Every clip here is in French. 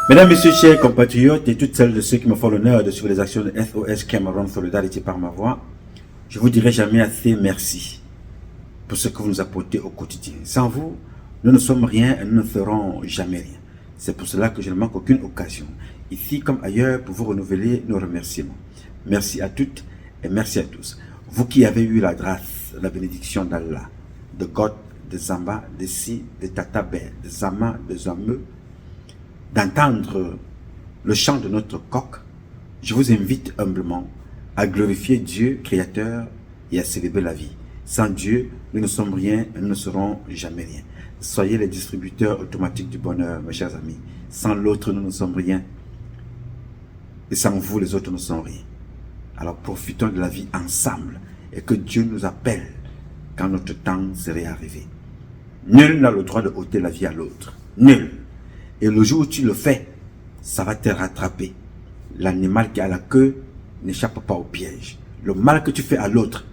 Mesdames, Messieurs, chers compatriotes et toutes celles de ceux qui me font l'honneur de suivre les actions de SOS Cameroun Solidarité par ma voix, je vous dirai jamais assez merci pour ce que vous nous apportez au quotidien. Sans vous, nous ne sommes rien et nous ne ferons jamais rien. C'est pour cela que je ne manque aucune occasion, ici comme ailleurs, pour vous renouveler nos remerciements. Merci à toutes et merci à tous. Vous qui avez eu la grâce, la bénédiction d'Allah, de God, de Zamba, de Si, de Tatabé, de Zama, de Zameu, d'entendre le chant de notre coq, je vous invite humblement à glorifier Dieu, Créateur, et à célébrer la vie. Sans Dieu, nous ne sommes rien et nous ne serons jamais rien. Soyez les distributeurs automatiques du bonheur, mes chers amis. Sans l'autre, nous ne sommes rien. Et sans vous, les autres ne sont rien. Alors profitons de la vie ensemble et que Dieu nous appelle quand notre temps serait arrivé. Nul n'a le droit de ôter la vie à l'autre. Nul. Et le jour où tu le fais, ça va te rattraper. L'animal qui a la queue n'échappe pas au piège. Le mal que tu fais à l'autre,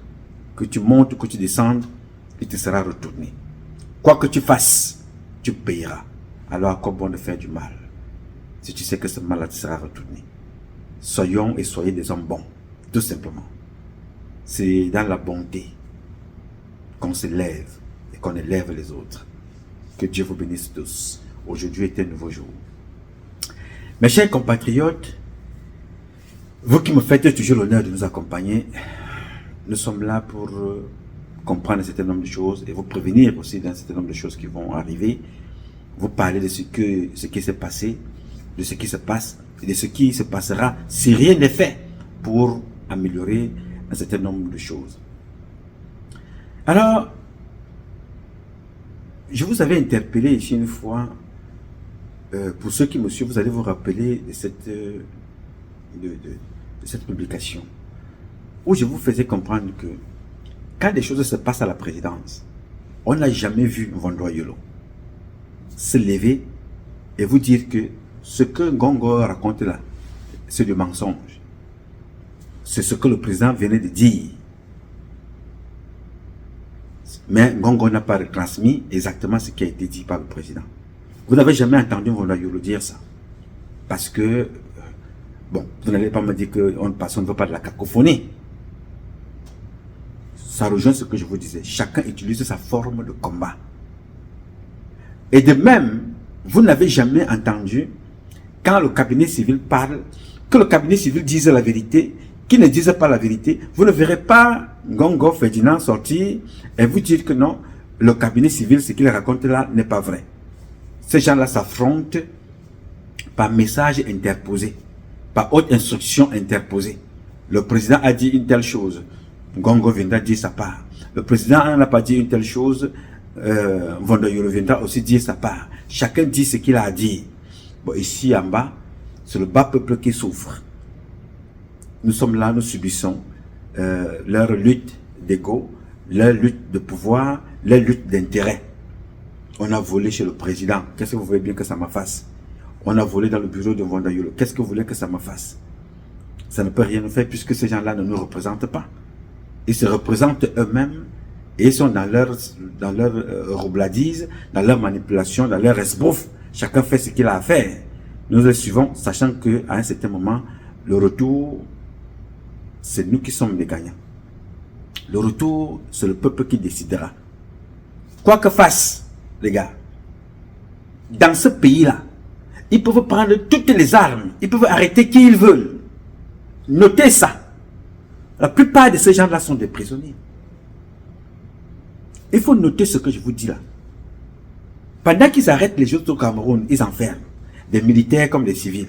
que tu montes ou que tu descendes, il te sera retourné. Quoi que tu fasses, tu payeras. Alors à quoi bon de faire du mal, si tu sais que ce mal-là te sera retourné? Soyons et soyez des hommes bons, tout simplement. C'est dans la bonté qu'on se lève et qu'on élève les autres. Que Dieu vous bénisse tous. Aujourd'hui est un nouveau jour. Mes chers compatriotes, vous qui me faites toujours l'honneur de nous accompagner, nous sommes là pour comprendre un certain nombre de choses et vous prévenir aussi d'un certain nombre de choses qui vont arriver. Vous parler de ce qui s'est passé, de ce qui se passe et de ce qui se passera si rien n'est fait pour améliorer un certain nombre de choses. Alors, je vous avais interpellé ici une fois. Pour ceux qui me suivent, vous allez vous rappeler de cette publication où je vous faisais comprendre que quand des choses se passent à la présidence, on n'a jamais vu Mvondo Yolo se lever et vous dire que ce que Ngongo raconte là, c'est du mensonge. C'est ce que le président venait de dire. Mais Ngongo n'a pas retransmis exactement ce qui a été dit par le président. Vous n'avez jamais entendu Mvondo Yolo dire ça. Parce que, bon, vous n'allez pas me dire qu'on ne veut pas de la cacophonie. Ça rejoint ce que je vous disais. Chacun utilise sa forme de combat. Et de même, vous n'avez jamais entendu, quand le cabinet civil parle, que le cabinet civil dise la vérité, qu'il ne dise pas la vérité. Vous ne verrez pas Ngongo Ferdinand sortir et vous dire que non, le cabinet civil, ce qu'il raconte là, n'est pas vrai. Ces gens-là s'affrontent par message interposé, par haute instruction interposée. Le président a dit une telle chose, Ngongo viendra dire sa part. Le président n'a pas dit une telle chose, Mvondo Yolo viendra aussi dire sa part. Chacun dit ce qu'il a à dire. Bon, ici en bas, c'est le bas peuple qui souffre. Nous sommes là, nous subissons leur lutte d'ego, leur lutte de pouvoir, leur lutte d'intérêt. On a volé chez le président. Qu'est-ce que vous voulez bien que ça me fasse? On a volé dans le bureau de Mvondo Yolo. Qu'est-ce que vous voulez que ça me fasse? Ça ne peut rien nous faire puisque ces gens-là ne nous représentent pas. Ils se représentent eux-mêmes et ils sont dans leur roubladise, dans leur manipulation, dans leur esbrouf. Chacun fait ce qu'il a à faire. Nous les suivons, sachant qu'à un certain moment, le retour, c'est nous qui sommes les gagnants. Le retour, c'est le peuple qui décidera. Quoi que fasse, les gars, dans ce pays-là, ils peuvent prendre toutes les armes, ils peuvent arrêter qui ils veulent. Notez ça. La plupart de ces gens-là sont des prisonniers. Il faut noter ce que je vous dis là. Pendant qu'ils arrêtent les choses au Cameroun, ils enferment des militaires comme des civils.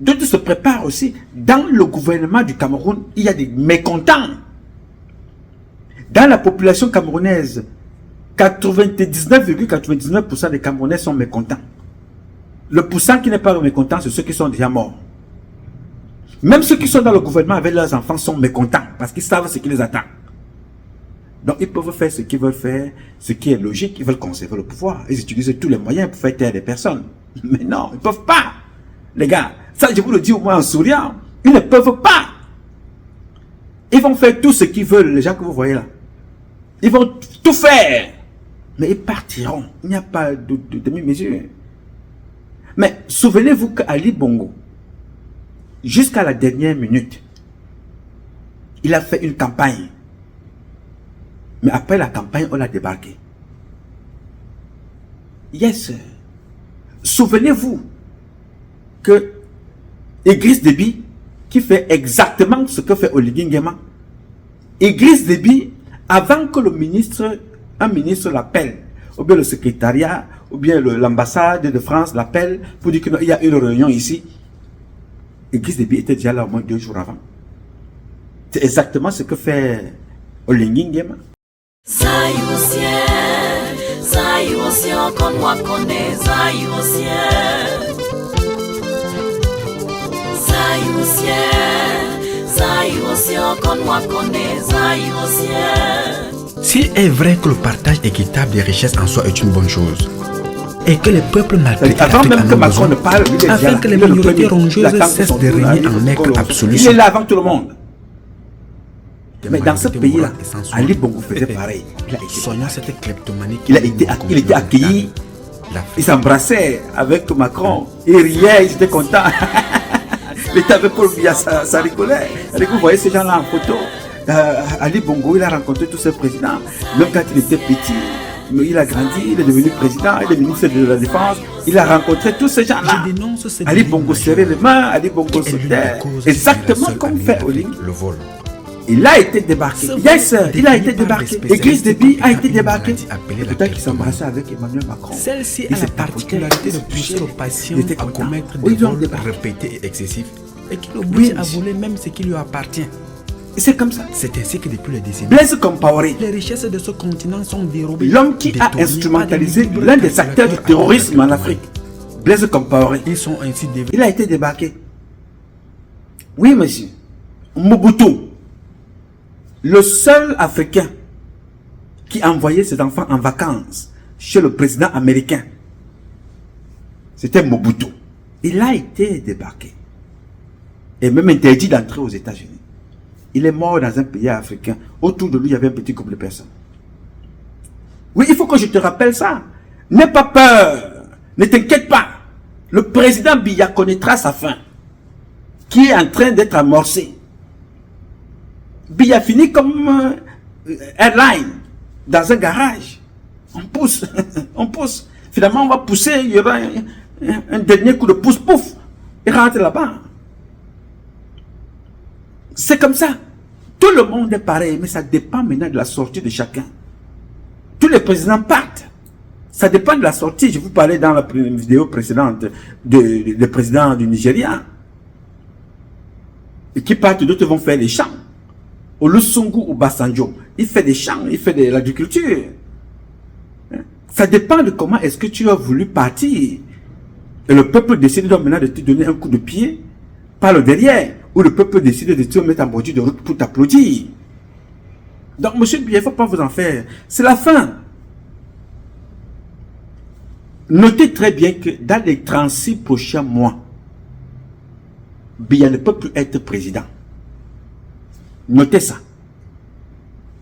D'autres se préparent aussi. Dans le gouvernement du Cameroun, il y a des mécontents. Dans la population camerounaise, 99,99% des Camerounais sont mécontents. Le pourcent qui n'est pas mécontent, c'est ceux qui sont déjà morts. Même ceux qui sont dans le gouvernement avec leurs enfants sont mécontents parce qu'ils savent ce qui les attend. Donc ils peuvent faire ce qu'ils veulent faire, ce qui est logique, ils veulent conserver le pouvoir. Ils utilisent tous les moyens pour faire taire des personnes. Mais non, ils ne peuvent pas. Les gars, ça je vous le dis au moins en souriant, ils ne peuvent pas. Ils vont faire tout ce qu'ils veulent, les gens que vous voyez là. Ils vont tout faire. Mais ils partiront. Il n'y a pas de demi-mesure. Mais souvenez-vous qu'Ali Bongo, jusqu'à la dernière minute, il a fait une campagne. Mais après la campagne, on l'a débarqué. Yes. Souvenez-vous que Idriss Déby, qui fait exactement ce que fait Oligui Nguema, Idriss Déby, avant que un ministre l'appelle, ou bien le secrétariat, ou bien l'ambassade de France l'appelle pour dire qu'il y a une réunion ici, Idriss Déby était déjà là au moins 2 jours avant. C'est exactement ce que fait Oligui Nguema. S'il est vrai que le partage équitable des richesses en soi est une bonne chose, et que les peuples maltraités avant même que Macron ne parle, afin que les minorités rongeuses cessent de régner en maître absolu. Il est là avant tout le monde. Mais dans ce pays-là, Ali Bongo faisait pareil. Il était accueilli, il s'embrassait avec Macron, il riait, il était content. Il était avec Paul Biya, ça rigolait. Vous voyez ces gens-là en photo. Ali Bongo, il a rencontré tous ces présidents. Même quand il était petit, mais il a grandi, il est devenu président, il est ministre de la Défense. Il a rencontré tous ces gens-là. Ali Bongo serrait les mains, Ali Bongo sautait. Exactement comme fait Oligui. Il a été débarqué. Yes, il a été débarqué. Idriss Déby a été débarqué. Peut-être qu'il s'embrassait avec Emmanuel Macron. Celle-ci a la particularité de pousser le patient à commettre des vols répétés et excessifs et qui l'oblige à voler même ce qui lui appartient. C'est comme ça. C'est ainsi que depuis le décennies, Blaise Compaoré, les richesses de ce continent sont dérobées. L'homme qui a instrumentalisé l'un des acteurs du terrorisme en Afrique, Blaise Compaoré, Ils sont ainsi développés. il a été débarqué. Oui, monsieur. Mobutu, le seul Africain qui envoyait ses enfants en vacances chez le président américain, c'était Mobutu. Il a été débarqué et même interdit d'entrer aux États-Unis. Il est mort dans un pays africain. Autour de lui, il y avait un petit groupe de personnes. Oui, il faut que je te rappelle ça. N'aie pas peur. Ne t'inquiète pas. Le président Biya connaîtra sa fin, qui est en train d'être amorcée. Biya finit comme airline dans un garage. On pousse, on pousse. Finalement, on va pousser. Il y aura un dernier coup de pouce, pouf. Il rentre là-bas. C'est comme ça. Tout le monde est pareil, mais ça dépend maintenant de la sortie de chacun. Tous les présidents partent. Ça dépend de la sortie. Je vous parlais dans la vidéo précédente des présidents du Nigeria. Et qui partent, d'autres vont faire les champs. Au Lusungu ou Basanjo, il fait des champs, il fait de l'agriculture. Ça dépend de comment est-ce que tu as voulu partir. Et le peuple décide donc maintenant de te donner un coup de pied par le derrière. Ou le peuple décide de te mettre en bordure de route pour t'applaudir. Donc, monsieur Biya, il ne faut pas vous en faire. C'est la fin. Notez très bien que dans les 36 prochains mois, Biya ne peut plus être président. Notez ça.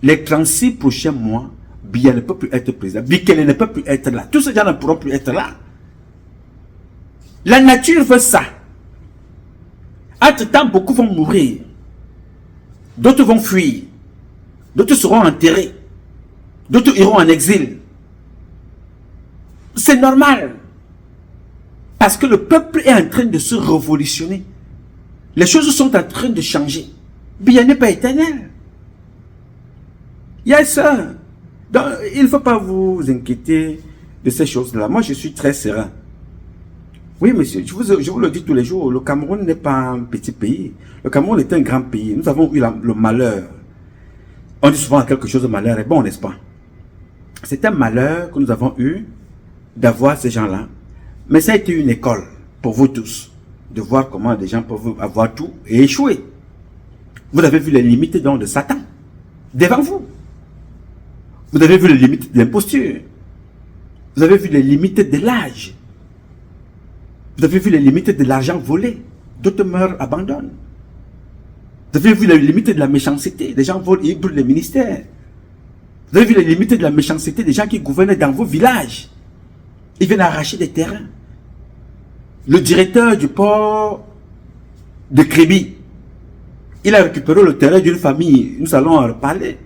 Les 36 prochains mois, Biya ne peut plus être président. Bikele ne peut plus être là. Tous ces gens ne pourront plus être là. La nature veut ça. Entre-temps, beaucoup vont mourir. D'autres vont fuir. D'autres seront enterrés. D'autres iront en exil. C'est normal. Parce que le peuple est en train de se révolutionner. Les choses sont en train de changer. Biya n'est pas éternel. Il y a ça. Donc, il ne faut pas vous inquiéter de ces choses-là. Moi, je suis très serein. Oui, monsieur, je vous le dis tous les jours, le Cameroun n'est pas un petit pays. Le Cameroun est un grand pays. Nous avons eu le malheur. On dit souvent que quelque chose de malheur est bon, n'est-ce pas? C'est un malheur que nous avons eu d'avoir ces gens-là Mais ça a été une école pour vous tous, de voir comment des gens peuvent avoir tout et échouer. Vous avez vu les limites donc de Satan, devant vous. Vous avez vu les limites de l'imposture. Vous avez vu les limites de l'âge. Vous avez vu les limites de l'argent volé. D'autres meurent, abandonnent. Vous avez vu les limites de la méchanceté. Les gens volent et ils brûlent les ministères. Vous avez vu les limites de la méchanceté des gens qui gouvernent dans vos villages. Ils viennent arracher des terrains. Le directeur du port de Kribi, il a récupéré le terrain d'une famille. Nous allons en reparler.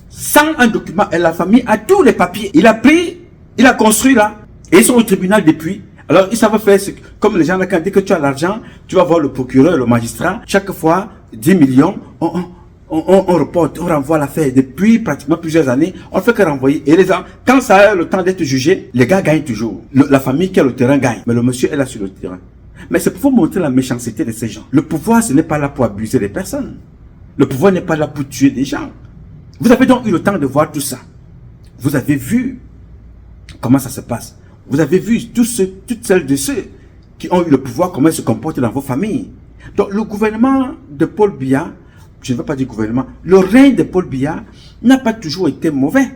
Sans un document, et la famille a tous les papiers. Il a pris, il a construit là. Et ils sont au tribunal depuis. Alors, ils savent faire ce, comme les gens là, quand dès que tu as l'argent, tu vas voir le procureur, le magistrat. Chaque fois, 10 millions, on reporte, on renvoie l'affaire. Depuis pratiquement plusieurs années, on ne fait que renvoyer. Et les gens, quand ça a le temps d'être jugé, les gars gagnent toujours. La famille qui a le terrain gagne. Mais le monsieur est là sur le terrain. Mais c'est pour vous montrer la méchanceté de ces gens. Le pouvoir, ce n'est pas là pour abuser les personnes. Le pouvoir n'est pas là pour tuer des gens. Vous avez donc eu le temps de voir tout ça. Vous avez vu comment ça se passe. Vous avez vu toutes celles de ceux qui ont eu le pouvoir, comment ils se comportent dans vos familles. Donc le gouvernement de Paul Biya, je ne veux pas dire gouvernement, le règne de Paul Biya n'a pas toujours été mauvais.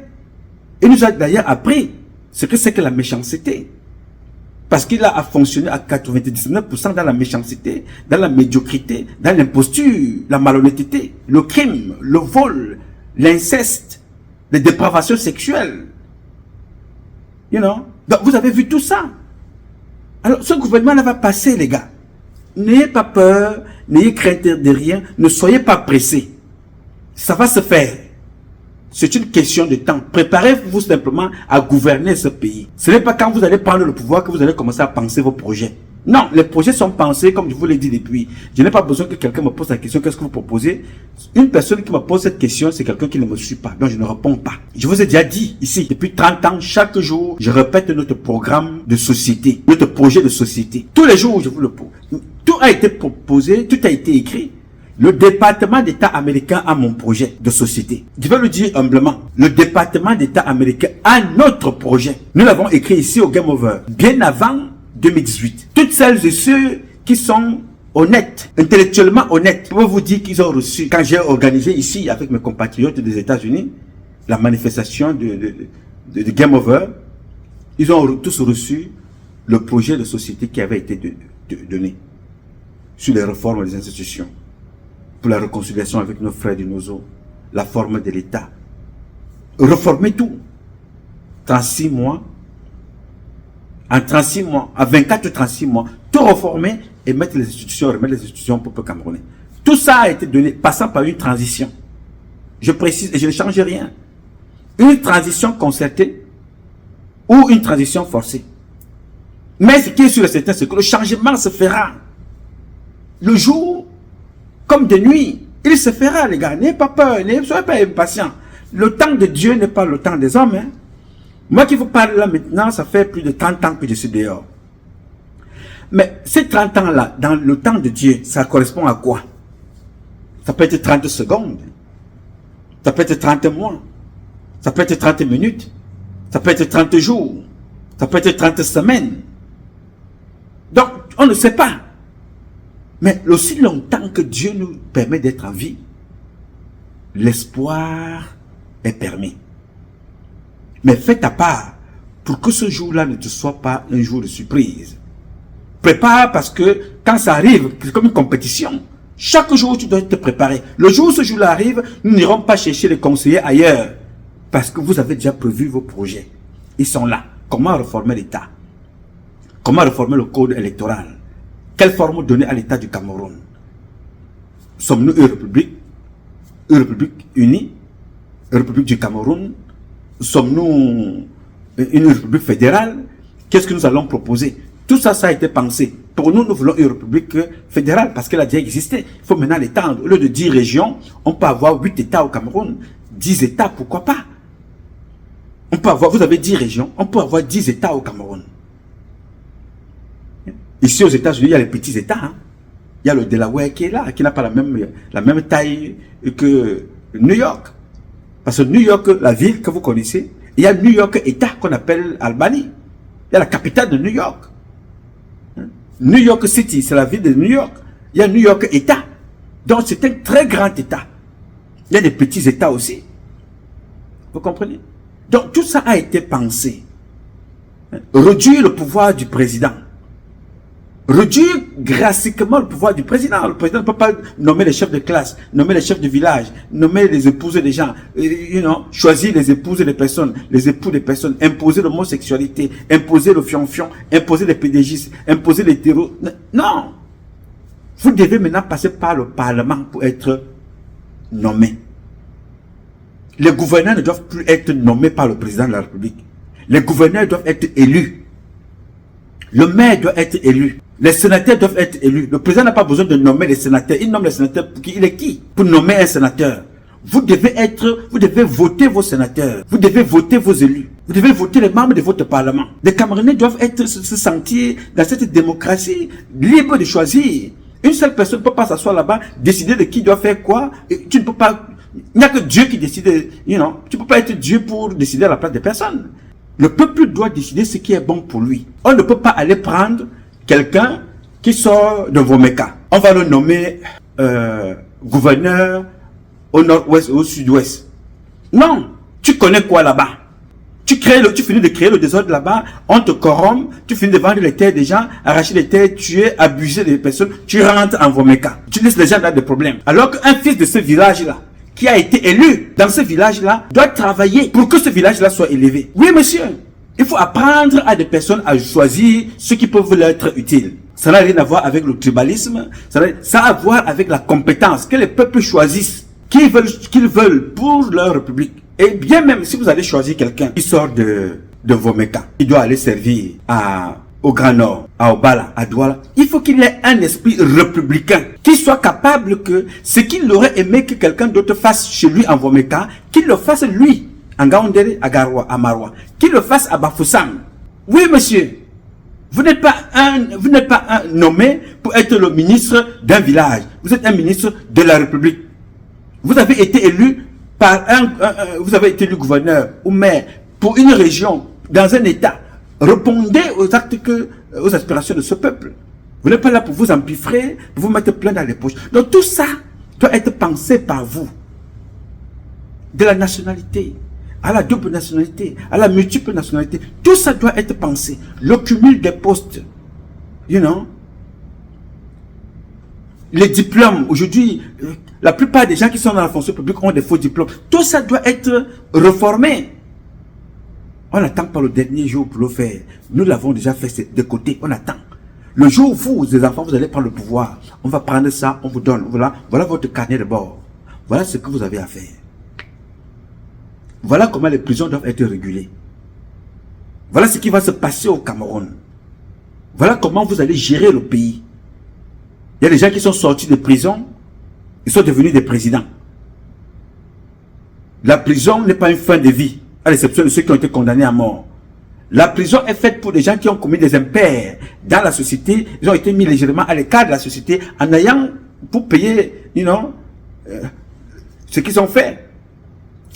Il nous a d'ailleurs appris ce que c'est que la méchanceté. Parce qu'il a fonctionné à 99% dans la méchanceté, dans la médiocrité, dans l'imposture, la malhonnêteté, le crime, le vol, l'inceste, les dépravations sexuelles. You know? Donc vous avez vu tout ça. Alors ce gouvernement-là va passer, les gars. N'ayez pas peur, n'ayez crainte de rien, ne soyez pas pressés. Ça va se faire. C'est une question de temps. Préparez-vous simplement à gouverner ce pays. Ce n'est pas quand vous allez prendre le pouvoir que vous allez commencer à penser vos projets. Non, les projets sont pensés comme je vous l'ai dit depuis. Je n'ai pas besoin que quelqu'un me pose la question, qu'est-ce que vous proposez? Une personne qui me pose cette question, c'est quelqu'un qui ne me suit pas. Donc je ne réponds pas. Je vous ai déjà dit ici, depuis 30 ans, chaque jour, je répète notre programme de société, notre projet de société. Tous les jours, je vous le pose. Tout a été proposé, tout a été écrit. Le département d'État américain a mon projet de société. Je vais le dire humblement. Le département d'État américain a notre projet. Nous l'avons écrit ici au Game Over, bien avant 2018. Toutes celles et ceux qui sont honnêtes, intellectuellement honnêtes, je peux vous dire qu'ils ont reçu, quand j'ai organisé ici avec mes compatriotes des États-Unis, la manifestation de Game Over, ils ont tous reçu le projet de société qui avait été donné sur les réformes des institutions, pour la réconciliation avec nos frères du Nozo, la forme de l'État. Reformer tout. 36 mois, en 36 mois, à 24 ou 36 mois, tout reformer et mettre les institutions, remettre les institutions au peuple camerounais. Tout ça a été donné, passant par une transition. Je précise, et je ne change rien. Une transition concertée ou une transition forcée. Mais ce qui est sûr et certain, c'est que le changement se fera. Le jour, comme de nuit, il se fera, les gars. N'ayez pas peur, ne soyez pas impatients. Le temps de Dieu n'est pas le temps des hommes. Hein. Moi qui vous parle là maintenant, ça fait plus de 30 ans que je suis dehors. Mais ces 30 ans-là, dans le temps de Dieu, ça correspond à quoi? Ça peut être 30 secondes. Ça peut être 30 mois. Ça peut être 30 minutes. Ça peut être 30 jours. Ça peut être 30 semaines. Donc, on ne sait pas. Mais aussi longtemps que Dieu nous permet d'être en vie, l'espoir est permis. Mais fais ta part pour que ce jour-là ne te soit pas un jour de surprise. Prépare parce que quand ça arrive, c'est comme une compétition. Chaque jour, tu dois te préparer. Le jour où ce jour-là arrive, nous n'irons pas chercher les conseillers ailleurs. Parce que vous avez déjà prévu vos projets. Ils sont là. Comment réformer l'État? Comment réformer le code électoral? Quelle forme donner à l'État du Cameroun? Sommes-nous une république unie? Une république du Cameroun? Sommes-nous une république fédérale? Qu'est-ce que nous allons proposer? Tout ça, ça a été pensé. Pour nous, nous voulons une république fédérale parce qu'elle a déjà existé. Il faut maintenant l'étendre. Au lieu de 10 régions, on peut avoir 8 États au Cameroun. 10 États, pourquoi pas? On peut avoir, vous avez 10 régions, on peut avoir 10 États au Cameroun. Ici aux États-Unis, il y a les petits États. Hein. Il y a le Delaware qui est là, qui n'a pas la même taille que New York. Parce que New York, la ville que vous connaissez, il y a New York État qu'on appelle Albany. Il y a la capitale de New York. New York City, c'est la ville de New York. Il y a New York État. Donc c'est un très grand État. Il y a des petits États aussi. Vous comprenez? Donc tout ça a été pensé. Réduire le pouvoir du président. Réduire drastiquement le pouvoir du président. Le président ne peut pas nommer les chefs de classe, nommer les chefs de village, nommer les épouses des gens, choisir les épouses des personnes, les époux des personnes, imposer l'homosexualité, imposer le fion-fion, imposer les pédégistes, imposer les terreaux. Non! Vous devez maintenant passer par le Parlement pour être nommé. Les gouverneurs ne doivent plus être nommés par le président de la République. Les gouverneurs doivent être élus. Le maire doit être élu. Les sénateurs doivent être élus. Le président n'a pas besoin de nommer les sénateurs. Il nomme les sénateurs pour qui? Il est qui? Pour nommer un sénateur. Vous devez voter vos sénateurs. Vous devez voter vos élus. Vous devez voter les membres de votre parlement. Les Camerounais doivent se sentir dans cette démocratie libre de choisir. Une seule personne ne peut pas s'asseoir là-bas, décider de qui doit faire quoi. Et tu ne peux pas, il n'y a que Dieu qui décide, tu ne peux pas être Dieu pour décider à la place des personnes. Le peuple doit décider ce qui est bon pour lui. On ne peut pas aller prendre quelqu'un qui sort de Vomeka. On va le nommer gouverneur au nord-ouest ou au sud-ouest. Non, tu connais quoi là-bas? Tu finis de créer le désordre là-bas, on te corrompt, tu finis de vendre les terres des gens, arracher les terres, tuer, abuser des personnes, tu rentres en Vomeka. Tu laisses les gens dans des problèmes. Alors qu'un fils de ce village-là, qui a été élu dans ce village-là, doit travailler pour que ce village-là soit élevé. Oui, monsieur. Il faut apprendre à des personnes à choisir ce qui peut leur être utile. Ça n'a rien à voir avec le tribalisme, ça a à voir avec la compétence, que les peuples choisissent, qu'ils veulent pour leur république. Et bien même si vous allez choisir quelqu'un qui sort de Vomeka, qui doit aller servir au Grand Nord, à Obala, à Douala, il faut qu'il ait un esprit républicain, qu'il soit capable que ce qu'il aurait aimé que quelqu'un d'autre fasse chez lui en Vomeka, qu'il le fasse lui, en Gaoundéré, à Garoua, à Maroua, qu'il le fasse à Bafoussam. Oui, monsieur, vous n'êtes pas un nommé pour être le ministre d'un village, vous êtes un ministre de la République. Vous avez été élu vous avez été élu gouverneur ou maire pour une région, dans un État. Répondez aux actes aux aspirations de ce peuple. Vous n'êtes pas là pour vous empiffrer, pour vous mettre plein dans les poches. Donc tout ça doit être pensé par vous. De la nationalité, à la double nationalité, à la multiple nationalité. Tout ça doit être pensé. Le cumul des postes. Les diplômes, aujourd'hui, la plupart des gens qui sont dans la fonction publique ont des faux diplômes. Tout ça doit être réformé. On n'attend pas le dernier jour pour le faire. Nous l'avons déjà fait de côté, on attend. Le jour où vous, les enfants, vous allez prendre le pouvoir, on va prendre ça, on vous donne. Voilà votre carnet de bord. Voilà ce que vous avez à faire. Voilà comment les prisons doivent être régulées. Voilà ce qui va se passer au Cameroun. Voilà comment vous allez gérer le pays. Il y a des gens qui sont sortis de prison, ils sont devenus des présidents. La prison n'est pas une fin de vie, à l'exception de ceux qui ont été condamnés à mort. La prison est faite pour des gens qui ont commis des impairs dans la société. Ils ont été mis légèrement à l'écart de la société en ayant pour payer, ce qu'ils ont fait.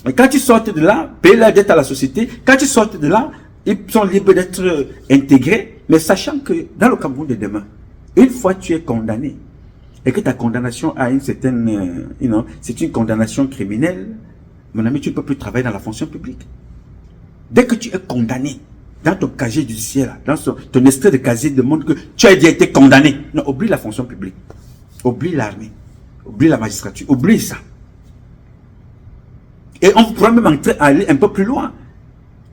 Et quand ils sortent de là, payer leur dette à la société, quand ils sortent de là, ils sont libres d'être intégrés, mais sachant que dans le Cameroun de demain, une fois tu es condamné, et que ta condamnation a une certaine, c'est une condamnation criminelle, mon ami, tu ne peux plus travailler dans la fonction publique. Dès que tu es condamné, dans ton casier judiciaire, dans ton extrait de casier demande que tu as déjà été condamné. Non, oublie la fonction publique. Oublie l'armée. Oublie la magistrature. Oublie ça. Et on pourra même aller un peu plus loin.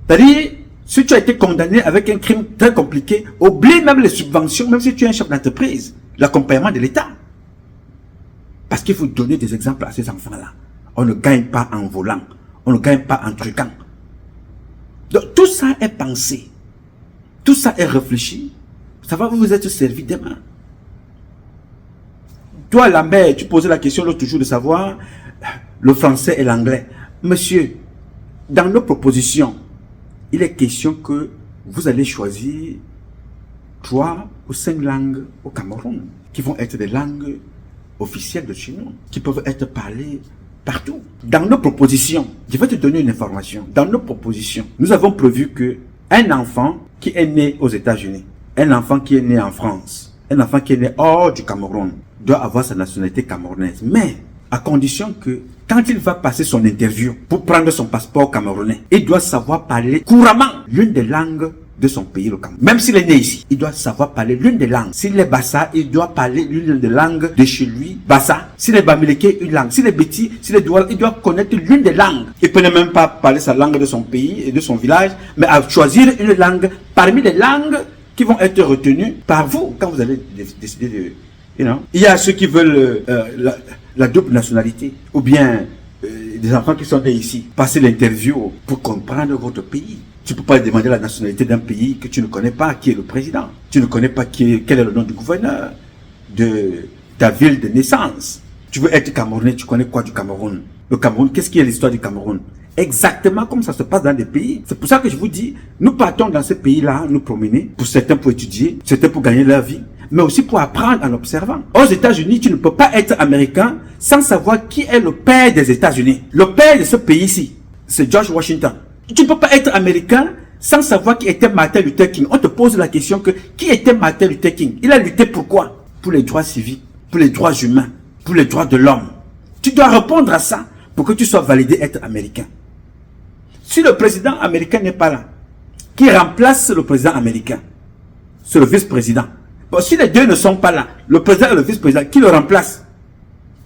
C'est-à-dire, si tu as été condamné avec un crime très compliqué, oublie même les subventions, même si tu es un chef d'entreprise, l'accompagnement de l'État. Parce qu'il faut donner des exemples à ces enfants-là. On ne gagne pas en volant. On ne gagne pas en truquant. Donc tout ça est pensé. Tout ça est réfléchi. Ça va vous être servi demain. Toi, Lambert, tu posais la question l'autre jour de savoir le français et l'anglais. Monsieur, dans nos propositions, il est question que vous allez choisir 3 ou 5 langues au Cameroun, qui vont être des langues officielles de chez nous, qui peuvent être parlées partout. Dans nos propositions, je vais te donner une information. Dans nos propositions, nous avons prévu que un enfant qui est né aux États-Unis, un enfant qui est né en France, un enfant qui est né hors du Cameroun, doit avoir sa nationalité camerounaise. Mais à condition que quand il va passer son interview pour prendre son passeport camerounais, il doit savoir parler couramment l'une des langues de son pays, le Cameroun. Même s'il est né ici, il doit savoir parler l'une des langues. S'il est Bassa, il doit parler l'une des langues de chez lui, Bassa. S'il est Bamileke, une langue. S'il est Beti, s'il est Douala, il doit connaître l'une des langues. Il peut ne même pas parler sa langue de son pays et de son village, mais à choisir une langue parmi les langues qui vont être retenues par vous quand vous allez décider de... Il y a ceux qui veulent la double nationalité, ou bien des enfants qui sont nés ici, passer l'interview pour comprendre votre pays. Tu ne peux pas demander la nationalité d'un pays que tu ne connais pas, qui est le président. Tu ne connais pas quel est le nom du gouverneur, de ta ville de naissance. Tu veux être Camerounais, tu connais quoi du Cameroun? Le Cameroun, qu'est-ce qui est l'histoire du Cameroun? Exactement comme ça se passe dans des pays. C'est pour ça que je vous dis, nous partons dans ces pays-là, nous promener, pour certains pour étudier, certains pour gagner leur vie, mais aussi pour apprendre en observant. Aux États-Unis, tu ne peux pas être américain sans savoir qui est le père des États-Unis. Le père de ce pays-ci, c'est George Washington. Tu ne peux pas être américain sans savoir qui était Martin Luther King. On te pose la question que qui était Martin Luther King? Il a lutté pour quoi? Pour les droits civiques, pour les droits humains, pour les droits de l'homme. Tu dois répondre à ça pour que tu sois validé être américain. Si le président américain n'est pas là, qui remplace le président américain? C'est le vice-président. Bon, si les deux ne sont pas là, le président et le vice-président, qui le remplace?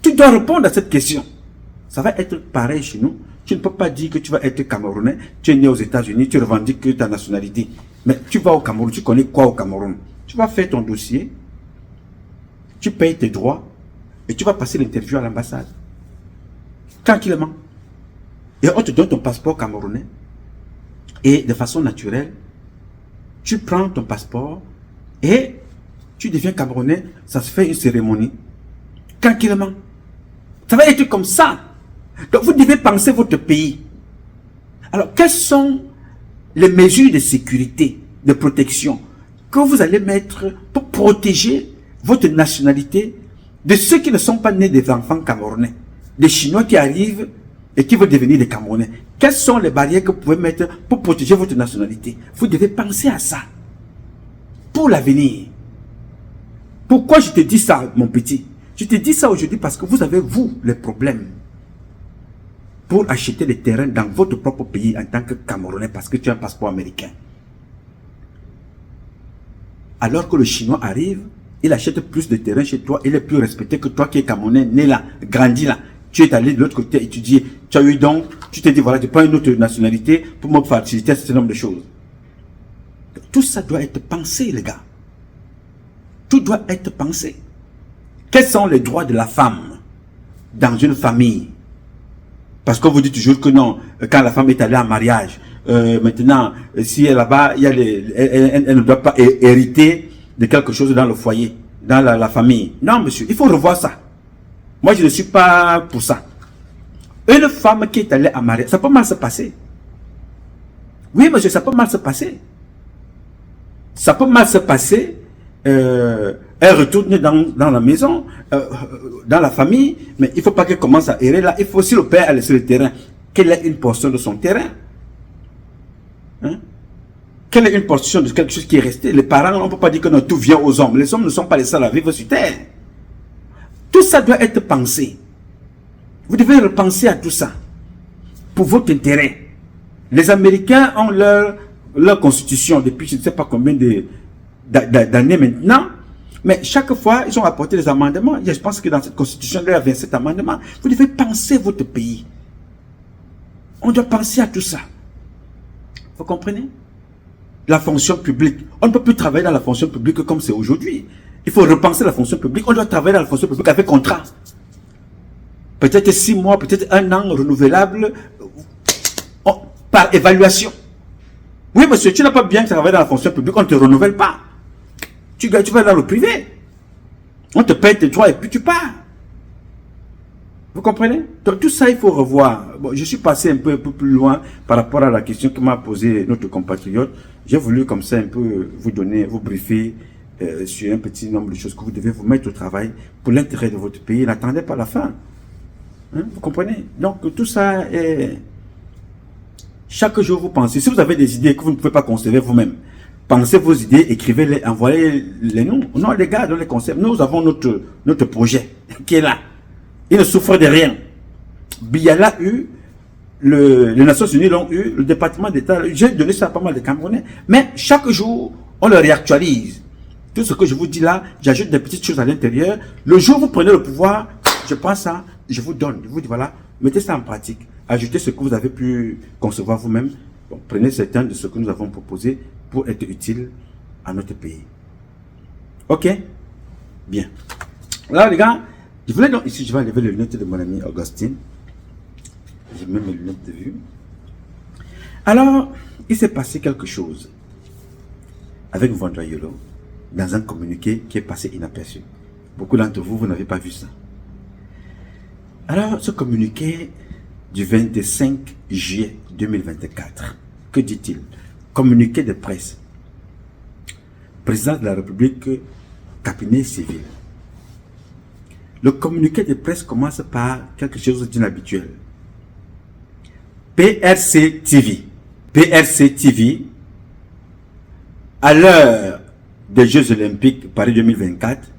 Tu dois répondre à cette question. Ça va être pareil chez nous. Tu ne peux pas dire que tu vas être Camerounais, tu es né aux États-Unis, tu revendiques ta nationalité. Mais tu vas au Cameroun, tu connais quoi au Cameroun? Tu vas faire ton dossier, tu payes tes droits et tu vas passer l'interview à l'ambassade. Tranquillement. Et on te donne ton passeport camerounais. Et de façon naturelle, tu prends ton passeport et tu deviens Camerounais. Ça se fait une cérémonie. Tranquillement. Ça va être comme ça. Donc vous devez penser votre pays. Alors quelles sont les mesures de sécurité, de protection que vous allez mettre pour protéger votre nationalité de ceux qui ne sont pas nés des enfants camerounais, des Chinois qui arrivent et qui veulent devenir des Camerounais? Quelles sont les barrières que vous pouvez mettre pour protéger votre nationalité? Vous devez penser à ça pour l'avenir. Pourquoi je te dis ça, mon petit? Je te dis ça aujourd'hui parce que vous avez, vous, les problèmes pour acheter des terrains dans votre propre pays en tant que Camerounais parce que tu as un passeport américain. Alors que le Chinois arrive, il achète plus de terrains chez toi, il est plus respecté que toi qui es Camerounais, né là, grandi là. Tu es allé de l'autre côté étudier, tu as eu donc, tu t'es dit voilà, je prends une autre nationalité pour me faciliter un certain nombre de choses. Tout ça doit être pensé, les gars. Tout doit être pensé. Quels sont les droits de la femme dans une famille? Parce qu'on vous dit toujours que non, quand la femme est allée en mariage, maintenant, si elle est là-bas, elle ne doit pas hériter de quelque chose dans le foyer, dans la famille. Non, monsieur, il faut revoir ça. Moi, je ne suis pas pour ça. Une femme qui est allée en mariage, ça peut mal se passer. Oui, monsieur, ça peut mal se passer. Ça peut mal se passer. Elle retourne dans la maison, dans la famille, mais il ne faut pas qu'elle commence à errer là. Il faut, si le père a laissé le terrain, qu'elle ait une portion de son terrain. Hein? Quelle est une portion de quelque chose qui est resté? Les parents, on ne peut pas dire que non, tout vient aux hommes. Les hommes ne sont pas les seuls à vivre sur terre. Tout ça doit être pensé. Vous devez repenser à tout ça pour votre intérêt. Les Américains ont leur constitution depuis je ne sais pas combien d'années maintenant. Mais chaque fois, ils ont apporté des amendements. Je pense que dans cette constitution, il y a 27 amendements. Vous devez penser votre pays. On doit penser à tout ça. Vous comprenez? La fonction publique. On ne peut plus travailler dans la fonction publique comme c'est aujourd'hui. Il faut repenser la fonction publique. On doit travailler dans la fonction publique avec contrat. Peut-être 6 mois, peut-être 1 an renouvelable par évaluation. Oui, monsieur, tu n'as pas bien travaillé dans la fonction publique, on ne te renouvelle pas. Tu vas dans le privé. On te paye tes droits et puis tu pars. Vous comprenez? Donc tout ça, il faut revoir. Bon, je suis passé un peu plus loin par rapport à la question que m'a posée notre compatriote. J'ai voulu comme ça un peu vous donner, vous briefer sur un petit nombre de choses que vous devez vous mettre au travail pour l'intérêt de votre pays. N'attendez pas la fin. Hein? Vous comprenez? Donc tout ça est... Chaque jour vous pensez. Si vous avez des idées que vous ne pouvez pas concevoir vous-même, Pensez vos idées, écrivez-les, envoyez-les nous. Non, les gars, dans les concepts, nous avons notre projet qui est là. Il ne souffre de rien. Biala a eu, les Nations Unies l'ont eu, le département d'État, j'ai donné ça à pas mal de Camerounais. Mais chaque jour, on le réactualise. Tout ce que je vous dis là, j'ajoute des petites choses à l'intérieur. Le jour où vous prenez le pouvoir, je prends ça, je vous donne. Je vous dis voilà, mettez ça en pratique. Ajoutez ce que vous avez pu concevoir vous-même. Bon, prenez certains de ce que nous avons proposé pour être utile à notre pays. Ok? Bien. Alors les gars, je voulais donc ici, je vais enlever les lunettes de mon ami Augustine. J'ai même mes lunettes de vue. Alors, il s'est passé quelque chose avec Mvondo dans un communiqué qui est passé inaperçu. Beaucoup d'entre vous, vous n'avez pas vu ça. Alors, ce communiqué du 25 juillet 2024, que dit-il? Communiqué de presse. Président de la République, cabinet civil. Le communiqué de presse commence par quelque chose d'inhabituel. PRC TV. PRC TV, à l'heure des Jeux Olympiques Paris 2024,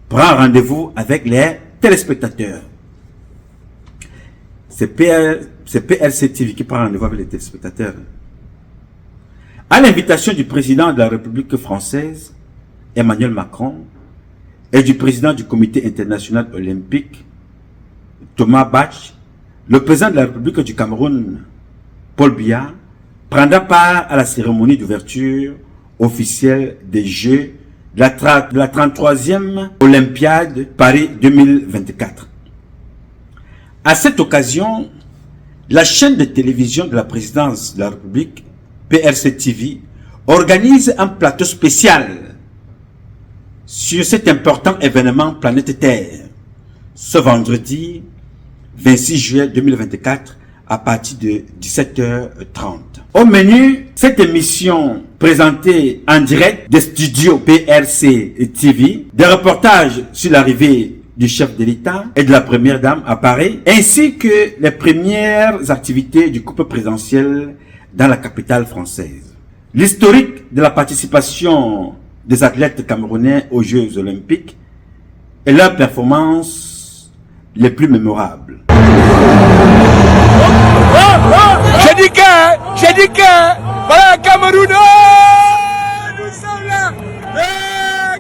prend rendez-vous avec les téléspectateurs. C'est PRC TV qui prend rendez-vous avec les téléspectateurs. À l'invitation du président de la République française, Emmanuel Macron, et du président du Comité international olympique, Thomas Bach, le président de la République du Cameroun, Paul Biya, prendra part à la cérémonie d'ouverture officielle des Jeux de la 33e Olympiade Paris 2024. À cette occasion, la chaîne de télévision de la présidence de la République, PRC TV, organise un plateau spécial sur cet important événement Planète Terre, ce vendredi 26 juillet 2024 à partir de 17h30. Au menu, cette émission présentée en direct des studios PRC TV, des reportages sur l'arrivée du chef de l'État et de la première dame à Paris, ainsi que les premières activités du couple présidentiel dans la capitale française. L'historique de la participation des athlètes camerounais aux Jeux Olympiques et leurs performances les plus mémorables. J'ai dit que, voilà Cameroun, nous sommes là,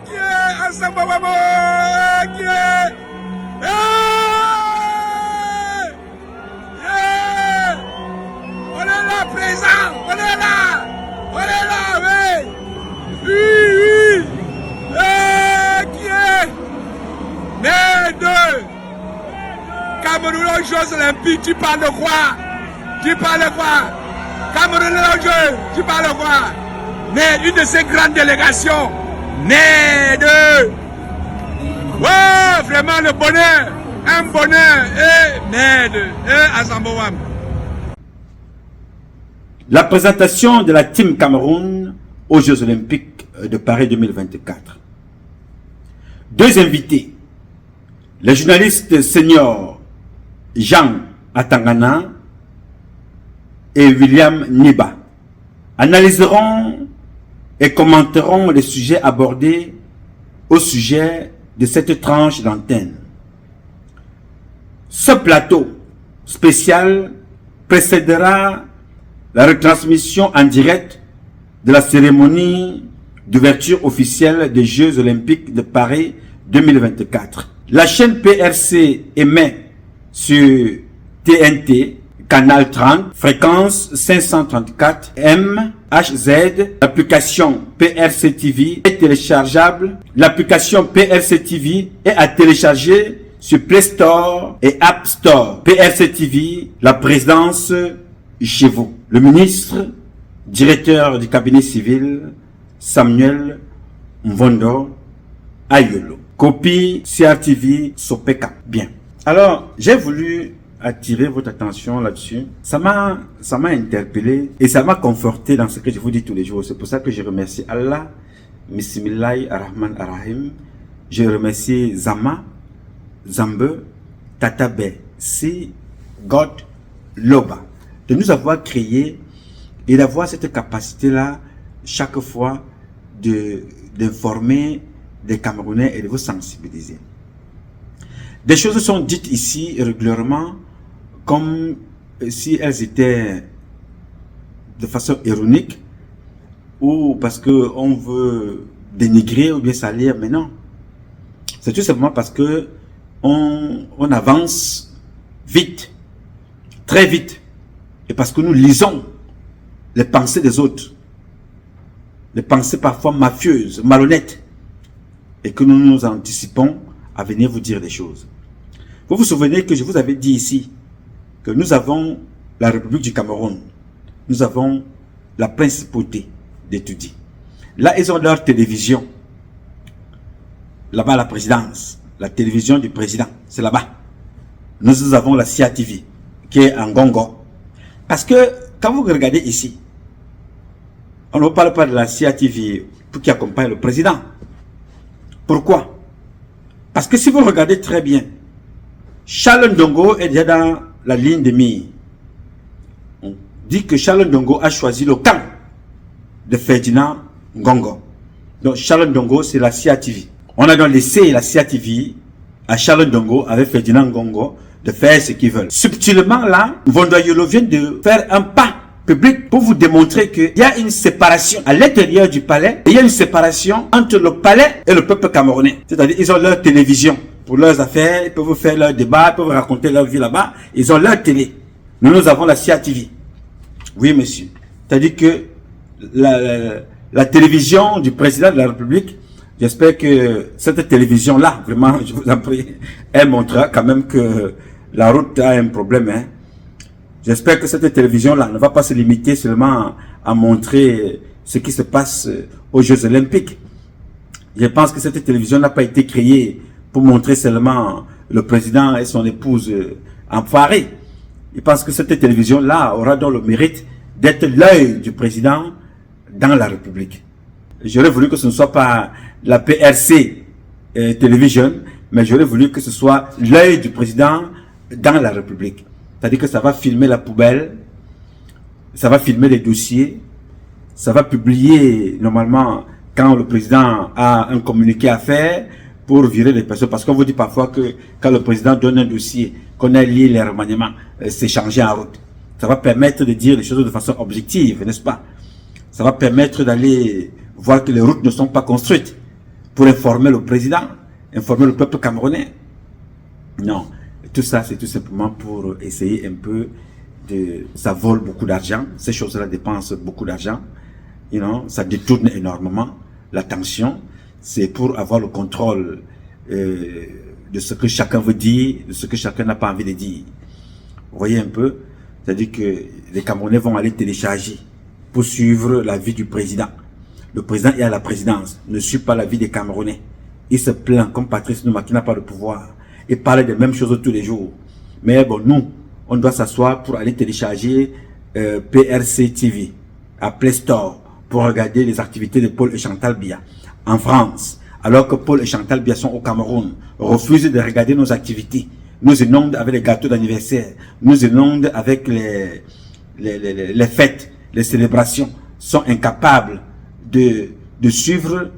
qui est ensemble, qui est, on est là présent, on est là, oui, qui est, né de Cameroun aux Jeux Olympiques, tu parles de quoi? Cameroun aux Jeux, tu parles de quoi? Mais une de ces grandes délégations, née de... Oh, vraiment le bonheur, un bonheur, et né de Azambouam. La présentation de la Team Cameroun aux Jeux Olympiques de Paris 2024. Deux invités, le journaliste senior Jean Atangana et William Niba, analyseront et commenteront les sujets abordés au sujet de cette tranche d'antenne. Ce plateau spécial précédera la retransmission en direct de la cérémonie d'ouverture officielle des Jeux Olympiques de Paris 2024. La chaîne PRC émet sur TNT, canal 30, fréquence 534 MHZ. L'application PRC TV est téléchargeable. L'application PRC TV est à télécharger sur Play Store et App Store. PRC TV, la présidence chez vous. Le ministre, directeur du cabinet civil, Samuel Mvondo Ayolo. Copie CRTV Sopeka. Bien. Alors, j'ai voulu attirer votre attention là-dessus. Ça m'a interpellé et ça m'a conforté dans ce que je vous dis tous les jours. C'est pour ça que je remercie Allah, Bismillah ar-Rahman ar-Rahim. Je remercie Zama, Zambe, Tatabe, Si, God, Loba, de nous avoir créé et d'avoir cette capacité-là chaque fois d'informer des Camerounais et de vous sensibiliser. Des choses sont dites ici régulièrement comme si elles étaient de façon ironique ou parce qu'on veut dénigrer ou bien salir, mais non. C'est tout simplement parce que on avance vite, très vite, et parce que nous lisons les pensées des autres, les pensées parfois mafieuses, malhonnêtes, et que nous nous anticipons à venir vous dire des choses. Vous vous souvenez que je vous avais dit ici que nous avons la République du Cameroun, nous avons la principauté d'Etoudi. Là, ils ont leur télévision. Là-bas, la présidence, la télévision du président, c'est là-bas. Nous avons la CIATV, qui est en Congo. Parce que, quand vous regardez ici, on ne parle pas de la CIATV qui accompagne le président. Pourquoi? Parce que si vous regardez très bien, Charles Ndongo est déjà dans la ligne de mire. On dit que Charles Ndongo a choisi le camp de Ferdinand Ngongo. Donc Charles Ndongo, c'est la CIATV. On a donc laissé la CIATV à Charles Ndongo avec Ferdinand Ngongo de faire ce qu'ils veulent. Subtilement là, Vondoyolo vient de faire un pas public pour vous démontrer qu'il y a une séparation à l'intérieur du palais et il y a une séparation entre le palais et le peuple camerounais. C'est-à-dire ils ont leur télévision pour leurs affaires, ils peuvent faire leur débat, ils peuvent raconter leur vie là-bas. Ils ont leur télé. Nous avons la CIATV. Oui, monsieur. C'est-à-dire que la télévision du président de la République, j'espère que cette télévision-là, vraiment, je vous en prie, elle montrera quand même que la route a un problème. Hein. J'espère que cette télévision-là ne va pas se limiter seulement à montrer ce qui se passe aux Jeux Olympiques. Je pense que cette télévision n'a pas été créée pour montrer seulement le président et son épouse enfoirés. Je pense que cette télévision-là aura donc le mérite d'être l'œil du président dans la République. J'aurais voulu que ce ne soit pas la PRC Television, mais j'aurais voulu que ce soit l'œil du président dans la République. C'est-à-dire que ça va filmer la poubelle, ça va filmer les dossiers, ça va publier normalement quand le président a un communiqué à faire pour virer les personnes. Parce qu'on vous dit parfois que quand le président donne un dossier, qu'on a lié les remaniements, c'est changé en route. Ça va permettre de dire les choses de façon objective, n'est-ce pas? Ça va permettre d'aller voir que les routes ne sont pas construites pour informer le président, informer le peuple camerounais. Non, tout ça c'est tout simplement pour essayer un peu de... Ça vole beaucoup d'argent, ces choses-là dépensent beaucoup d'argent, you know, ça détourne énormément l'attention, c'est pour avoir le contrôle de ce que chacun veut dire, de ce que chacun n'a pas envie de dire. Vous voyez un peu? C'est-à-dire que les Camerounais vont aller télécharger pour suivre la vie du président. Le président est à la présidence, ne suit pas la vie des Camerounais. Il se plaint comme Patrice Nouma qui n'a pas de pouvoir. Il parle des mêmes choses tous les jours. Mais bon, nous, on doit s'asseoir pour aller télécharger PRC TV à Play Store pour regarder les activités de Paul et Chantal Biya en France. Alors que Paul et Chantal Biya sont au Cameroun, refusent de regarder nos activités. Nous inondent avec les gâteaux d'anniversaire, nous inondent avec les fêtes, les célébrations, sont incapables de suivre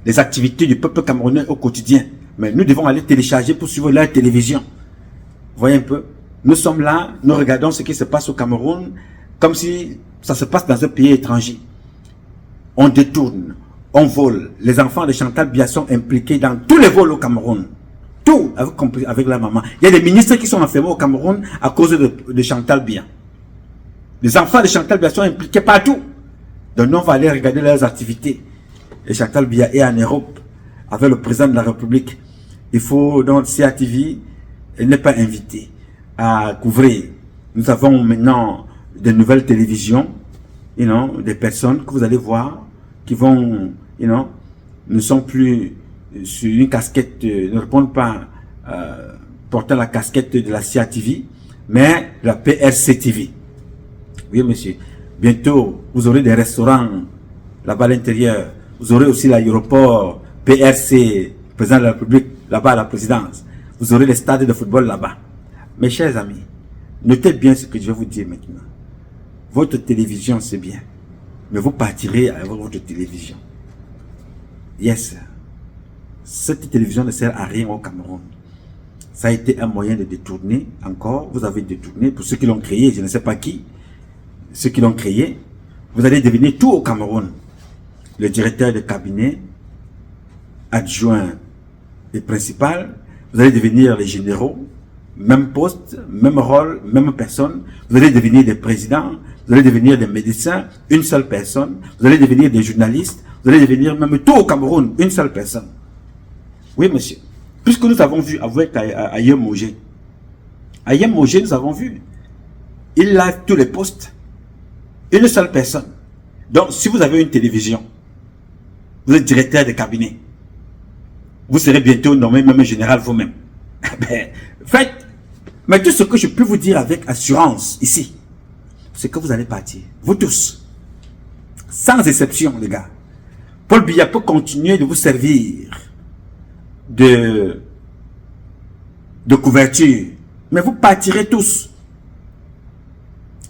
les activités du peuple camerounais au quotidien. Mais nous devons aller télécharger pour suivre leur télévision. Vous voyez un peu? Nous sommes là, nous regardons ce qui se passe au Cameroun comme si ça se passe dans un pays étranger. On détourne, on vole. Les enfants de Chantal Biya sont impliqués dans tous les vols au Cameroun. Tout, avec la maman. Il y a des ministres qui sont enfermés au Cameroun à cause de Chantal Biya. Les enfants de Chantal Biya sont impliqués partout. Donc nous, on va aller regarder leurs activités. Et Chantal Biya est en Europe avec le président de la République. Il faut donc CIATV n'est pas invité à couvrir. Nous avons maintenant de nouvelles télévisions, you know, des personnes que vous allez voir qui vont, you know, ne sont plus sur une casquette, ne répondent pas portant la casquette de la CIATV, mais de la PRC TV. Oui, monsieur. Bientôt, vous aurez des restaurants là-bas à l'intérieur. Vous aurez aussi l'aéroport PRC, président de la République, là-bas à la présidence. Vous aurez les stades de football là-bas. Mes chers amis, notez bien ce que je vais vous dire maintenant. Votre télévision, c'est bien. mais vous partirez avec votre télévision. Yes. Cette télévision ne sert à rien au Cameroun. Ça a été un moyen de détourner encore. Vous avez détourné, pour ceux qui l'ont créé, je ne sais pas qui, ceux qui l'ont créé, vous allez devenir tout au Cameroun. Le directeur de cabinet, adjoint et principal, vous allez devenir les généraux, même poste, même rôle, même personne. Vous allez devenir des présidents, vous allez devenir des médecins, une seule personne. Vous allez devenir des journalistes, vous allez devenir même tout au Cameroun, une seule personne. Oui, monsieur. Puisque nous avons vu avec Ayem Mogé. Ayem Mogé, nous avons vu. Il a tous les postes. Une seule personne. Donc, si vous avez une télévision, vous êtes directeur de cabinet, vous serez bientôt nommé même général vous-même. Faites. Mais tout ce que je peux vous dire avec assurance ici, c'est que vous allez partir. Vous tous. Sans exception, les gars. Paul Biya peut continuer de vous servir de couverture. Mais vous partirez tous.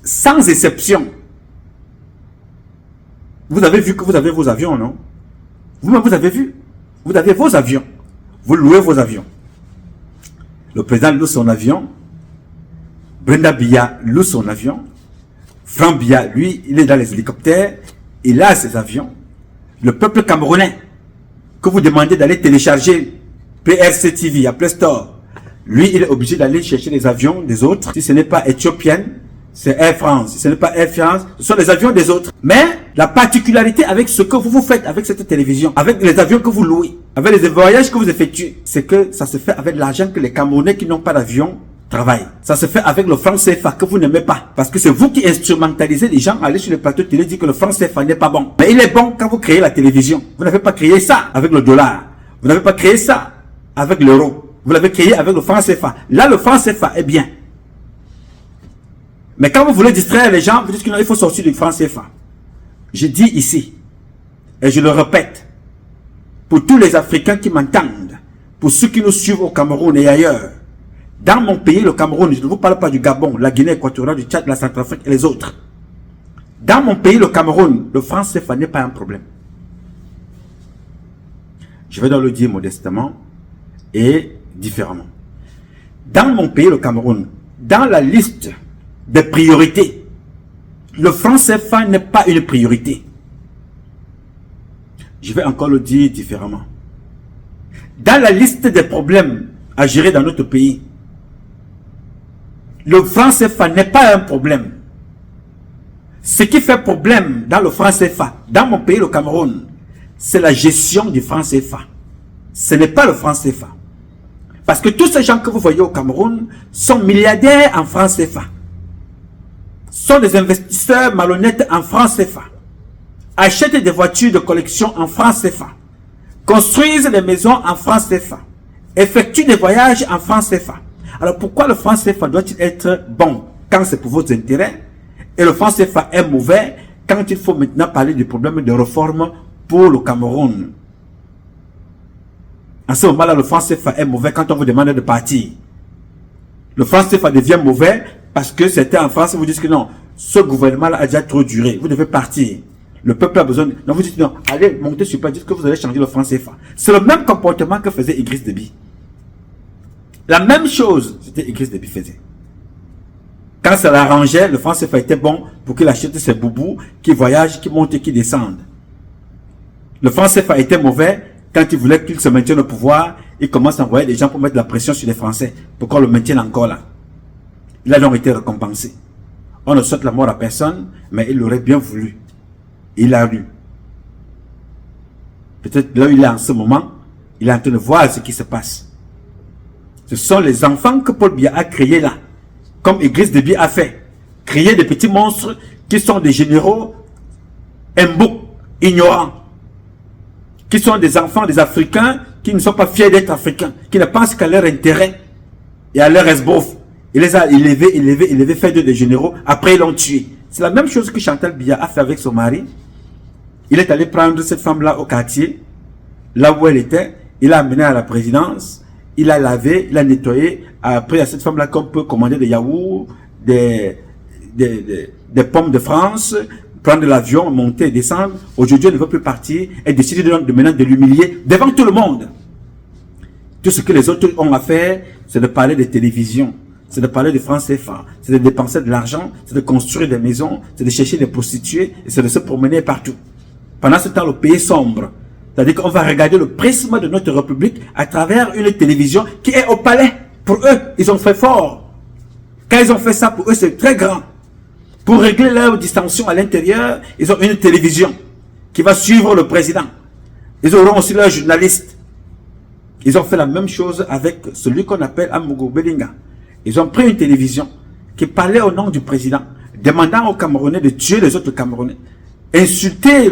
Sans exception. Vous avez vu que vous avez vos avions, non? Vous-même, vous avez vu. Vous avez vos avions. Vous louez vos avions. Le président loue son avion. Brenda Biya loue son avion. Franck Biya, lui, il est dans les hélicoptères. Il a ses avions. Le peuple camerounais, que vous demandez d'aller télécharger PRC TV à Play Store, lui, il est obligé d'aller chercher les avions des autres. Si ce n'est pas éthiopienne, c'est Air France. Si ce n'est pas Air France, ce sont les avions des autres. Mais la particularité avec ce que vous faites avec cette télévision, avec les avions que vous louez, avec les voyages que vous effectuez, c'est que ça se fait avec l'argent que les Camerounais qui n'ont pas d'avion travaillent. Ça se fait avec le franc CFA que vous n'aimez pas. Parce que c'est vous qui instrumentalisez les gens à aller sur le plateau de télé dire que le franc CFA n'est pas bon. Mais il est bon quand vous créez la télévision. Vous n'avez pas créé ça avec le dollar. Vous n'avez pas créé ça avec l'euro. Vous l'avez créé avec le franc CFA. Là, le franc CFA est bien. Mais quand vous voulez distraire les gens, vous dites qu'il faut sortir du franc CFA. Je dis ici, et je le répète, pour tous les Africains qui m'entendent, pour ceux qui nous suivent au Cameroun et ailleurs, dans mon pays, le Cameroun, je ne vous parle pas du Gabon, la Guinée équatoriale, du Tchad, la Centrafrique et les autres. Dans mon pays, le Cameroun, le franc CFA n'est pas un problème. Je vais donc le dire modestement et différemment. Dans mon pays, le Cameroun, dans la liste des priorités, le franc CFA n'est pas une priorité. Je vais encore le dire différemment. Dans la liste des problèmes à gérer dans notre pays, le franc CFA n'est pas un problème. Ce qui fait problème dans le franc CFA, dans mon pays, le Cameroun, c'est la gestion du franc CFA. Ce n'est pas le franc CFA. Parce que tous ces gens que vous voyez au Cameroun sont milliardaires en franc CFA. Sont des investisseurs malhonnêtes en franc CFA. Achètent des voitures de collection en franc CFA. Construisent des maisons en franc CFA. Effectuent des voyages en franc CFA. Alors pourquoi le franc CFA doit-il être bon quand c'est pour vos intérêts et le franc CFA est mauvais quand il faut maintenant parler du problème de réforme pour le Cameroun? En ce moment-là, le franc CFA est mauvais quand on vous demande de partir. Le franc CFA devient mauvais parce que c'était en France, vous dites que non, ce gouvernement-là a déjà trop duré, vous devez partir. Le peuple a besoin. Non, vous dites non, allez monter sur place, dites que vous allez changer le franc CFA. C'est le même comportement que faisait Idriss Déby. La même chose, c'était Idriss Déby faisait. Quand ça l'arrangeait, le franc CFA était bon pour qu'il achète ses boubous, qui voyagent, qui montent et qui descendent. Le franc CFA était mauvais quand il voulait qu'il se maintienne au pouvoir, il commence à envoyer des gens pour mettre de la pression sur les Français, pour qu'on le maintienne encore là. Il a donc été récompensé. On ne souhaite la mort à personne, mais il l'aurait bien voulu. Il a eu. Peut-être là où il est en ce moment, il est en train de voir ce qui se passe. Ce sont les enfants que Paul Biya a créés là, comme Idriss Déby a fait. Créer des petits monstres qui sont des généraux imboucs, ignorants, qui sont des enfants des Africains qui ne sont pas fiers d'être Africains, qui ne pensent qu'à leur intérêt et à leur esbrouf. Il les a élevés, fait d'eux des généraux, après ils l'ont tué. C'est la même chose que Chantal Biya a fait avec son mari. Il est allé prendre cette femme-là au quartier, là où elle était, il l'a amenée à la présidence, il a lavé, il a nettoyé, après à cette femme-là qu'on peut commander des yaourts, des pommes de France, prendre l'avion, monter, descendre. Aujourd'hui, elle ne veut plus partir. Elle décide maintenant de l'humilier devant tout le monde. Tout ce que les autres ont à faire, c'est de parler de télévision, c'est de parler de France CFA, c'est de dépenser de l'argent, c'est de construire des maisons, c'est de chercher des prostituées, et c'est de se promener partout. Pendant ce temps, le pays sombre. C'est-à-dire qu'on va regarder le prisme de notre République à travers une télévision qui est au palais. Pour eux, ils ont fait fort. Quand ils ont fait ça, pour eux, c'est très grand. Pour régler leur distension à l'intérieur, ils ont une télévision qui va suivre le président. Ils auront aussi leurs journalistes. Ils ont fait la même chose avec celui qu'on appelle Amogo Belinga. Ils ont pris une télévision qui parlait au nom du président, demandant aux Camerounais de tuer les autres Camerounais, insulter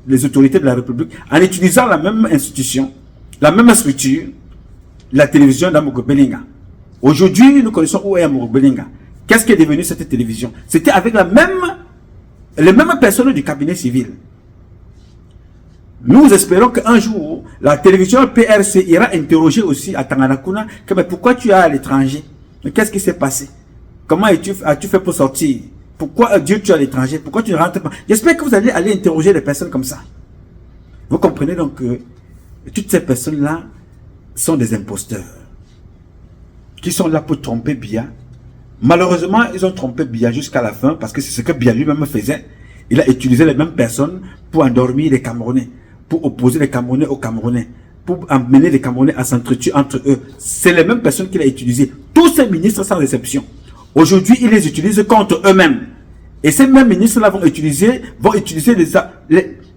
les autorités de la République en utilisant la même institution, la même structure, la télévision d'Amogo Belinga. Aujourd'hui, nous connaissons où est Amogo Belinga. Qu'est-ce qui est devenu cette télévision? C'était avec les mêmes personnes du cabinet civil. Nous espérons qu'un jour, la télévision PRC ira interroger aussi à Tanganakuna que mais pourquoi tu es à l'étranger? Mais qu'est-ce qui s'est passé? Comment as-tu fait pour sortir? Pourquoi Dieu tu es à l'étranger? Pourquoi tu ne rentres pas? J'espère que vous allez aller interroger les personnes comme ça. Vous comprenez donc que toutes ces personnes-là sont des imposteurs qui sont là pour tromper Biya. Malheureusement, ils ont trompé Biya jusqu'à la fin parce que c'est ce que Biya lui-même faisait. Il a utilisé les mêmes personnes pour endormir les Camerounais, pour opposer les Camerounais aux Camerounais, pour amener les Camerounais à s'entretuer entre eux. C'est les mêmes personnes qu'il a utilisées. Tous ces ministres sans exception. Aujourd'hui, ils les utilisent contre eux-mêmes. Et ces mêmes ministres-là vont utiliser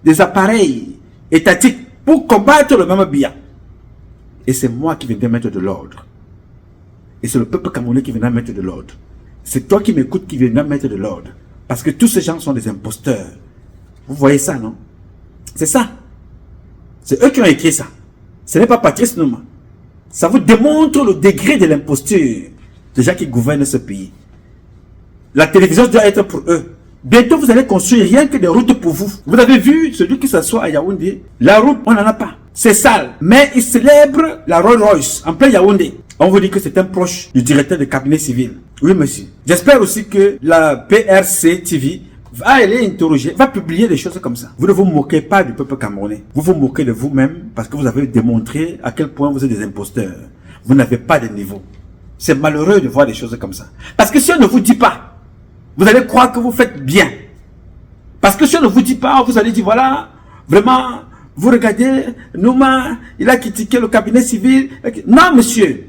des appareils étatiques pour combattre le même Biya. Et c'est moi qui viendrai mettre de l'ordre. Et c'est le peuple camerounais qui viendra mettre de l'ordre. C'est toi qui m'écoutes qui viendra mettre de l'ordre. Parce que tous ces gens sont des imposteurs. Vous voyez ça, non? C'est ça. C'est eux qui ont écrit ça. Ce n'est pas Patrice Numa. Ça vous démontre le degré de l'imposture des gens qui gouvernent ce pays. La télévision doit être pour eux. Bientôt, vous allez construire rien que des routes pour vous. Vous avez vu celui qui s'assoit à Yaoundé? La route, on n'en a pas. C'est sale. Mais il célèbre la Rolls Royce en plein Yaoundé. On vous dit que c'est un proche du directeur de cabinet civil. Oui, monsieur. J'espère aussi que la PRC TV va aller interroger, va publier des choses comme ça. Vous ne vous moquez pas du peuple camerounais. Vous vous moquez de vous-même parce que vous avez démontré à quel point vous êtes des imposteurs. Vous n'avez pas de niveau. C'est malheureux de voir des choses comme ça. Parce que si on ne vous dit pas, vous allez croire que vous faites bien. Parce que si on ne vous dit pas, vous allez dire, voilà, vraiment, vous regardez, Numa, il a critiqué le cabinet civil. Non, monsieur.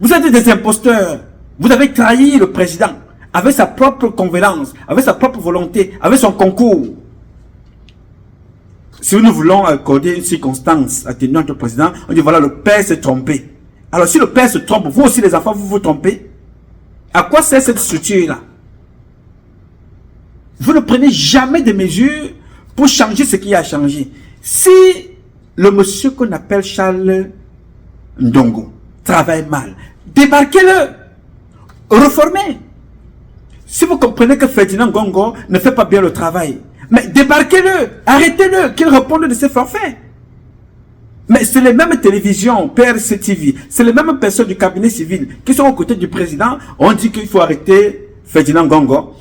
Vous êtes des imposteurs. Vous avez trahi le président avec sa propre convenance, avec sa propre volonté, avec son concours. Si nous voulons accorder une circonstance atténuante au président, on dit voilà, le père s'est trompé. Alors si le père se trompe, vous aussi les enfants, vous vous trompez. À quoi sert cette structure-là? Vous ne prenez jamais de mesures pour changer ce qui a changé. Si le monsieur qu'on appelle Charles Ndongo travaille mal, débarquez-le, reformez. Si vous comprenez que Ferdinand Ngongo ne fait pas bien le travail, mais débarquez-le, arrêtez-le, qu'il réponde de ses forfaits. Mais c'est les mêmes télévisions, PRC TV, c'est les mêmes personnes du cabinet civil qui sont aux côtés du président. On dit qu'il faut arrêter Ferdinand Ngongo.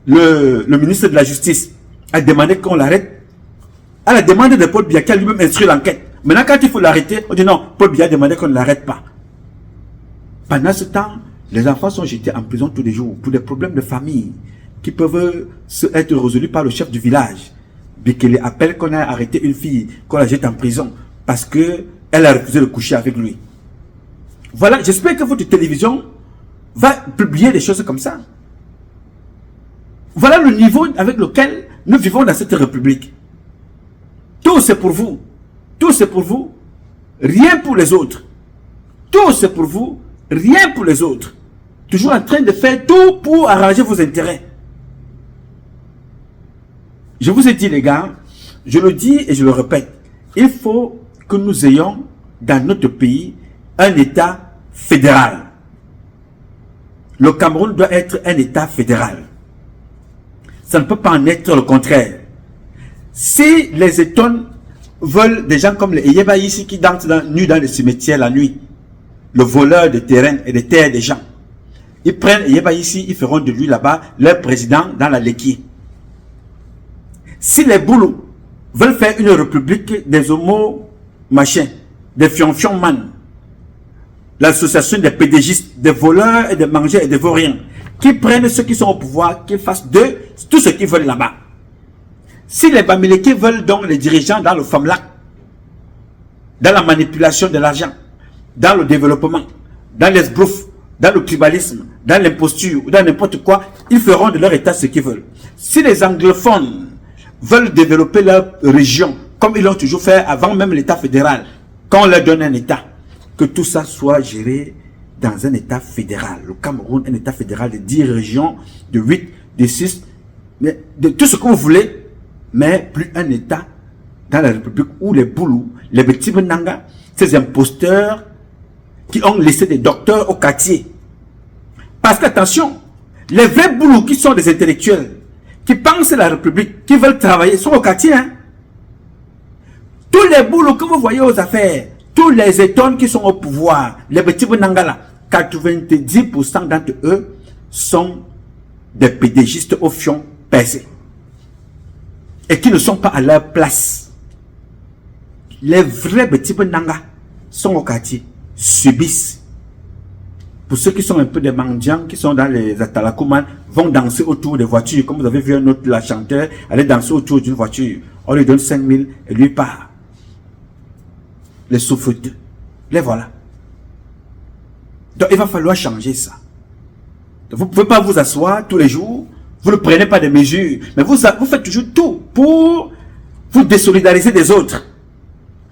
Le ministre de la Justice a demandé qu'on l'arrête à la demande de Paul Biya qui a lui-même instruit l'enquête. Maintenant, quand il faut l'arrêter, on dit non, Paul Biya a demandé qu'on ne l'arrête pas. Pendant ce temps, les enfants sont jetés en prison tous les jours pour des problèmes de famille qui peuvent être résolus par le chef du village. Bekele appelle qu'on a arrêté une fille, qu'on la jette en prison parce qu'elle a refusé de coucher avec lui. Voilà, j'espère que votre télévision va publier des choses comme ça. Voilà le niveau avec lequel nous vivons dans cette république. Tout c'est pour vous. Tout c'est pour vous. Rien pour les autres. Tout c'est pour vous. Rien pour les autres. Toujours en train de faire tout pour arranger vos intérêts. Je vous ai dit les gars, je le dis et je le répète, il faut que nous ayons dans notre pays un État fédéral. Le Cameroun doit être un État fédéral. Ça ne peut pas en être le contraire. Si les États veulent des gens comme les Yeba ici qui dansent nus dans les cimetières la nuit, le voleur de terrain et de terres des gens, ils prennent Yeba ici, ils feront de lui là-bas leur président dans la Leki. Si les boulots veulent faire une république des homos machins, des fion-fion-man, l'association des pédégistes, des voleurs et des mangeurs et des vauriens, qui prennent ceux qui sont au pouvoir, qui fassent d'eux tout ce qu'ils veulent là-bas. Si les Bamileke veulent donc les dirigeants dans le FAMLAC, dans la manipulation de l'argent, dans le développement, dans l'esbrouf, dans le tribalisme, dans l'imposture ou dans n'importe quoi, ils feront de leur État ce qu'ils veulent. Si les anglophones veulent développer leur région, comme ils l'ont toujours fait avant même l'État fédéral, quand on leur donne un État, que tout ça soit géré dans un État fédéral. Le Cameroun, un État fédéral de 10 régions, de 8, de 6, mais de tout ce que vous voulez, mais plus un État dans la République où les boulous, les petits Nanga, ces imposteurs qui ont laissé des docteurs au quartier. Parce qu'attention, les vrais boulous qui sont des intellectuels, qui pensent la République, qui veulent travailler, sont au quartier. Hein? Tous les boulots que vous voyez aux affaires, tous les étones qui sont au pouvoir, les petits Nangala, 90% d'entre eux sont des pédégistes au fion percé. Et qui ne sont pas à leur place. Les vrais petits Nanga sont au quartier, subissent. Pour ceux qui sont un peu des mendiants, qui sont dans les Atalakouman, vont danser autour des voitures. Comme vous avez vu un autre, la chanteur, aller danser autour d'une voiture. On lui donne 5 000 et lui part. Les souffreteux. Les voilà. Donc il va falloir changer ça. Donc, vous ne pouvez pas vous asseoir tous les jours. Vous ne prenez pas de mesures. Mais vous faites toujours tout pour vous désolidariser des autres.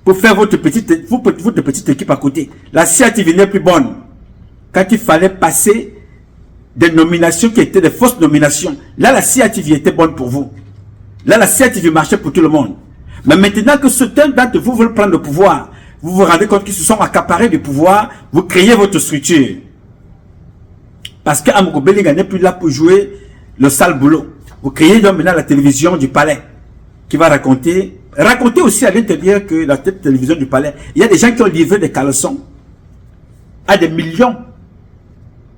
Pour faire votre petite équipe à côté. La CIATV n'est plus bonne. Quand il fallait passer des nominations qui étaient des fausses nominations, là la CIATV était bonne pour vous. Là la CIATV marchait pour tout le monde. Mais maintenant que certains d'entre vous veulent prendre le pouvoir, vous vous rendez compte qu'ils se sont accaparés du pouvoir, vous créez votre structure. Parce qu'Amogo Belinga n'est plus là pour jouer le sale boulot. Vous créez donc maintenant la télévision du palais qui va raconter aussi à l'intérieur que la télévision du palais. Il y a des gens qui ont livré des caleçons à des millions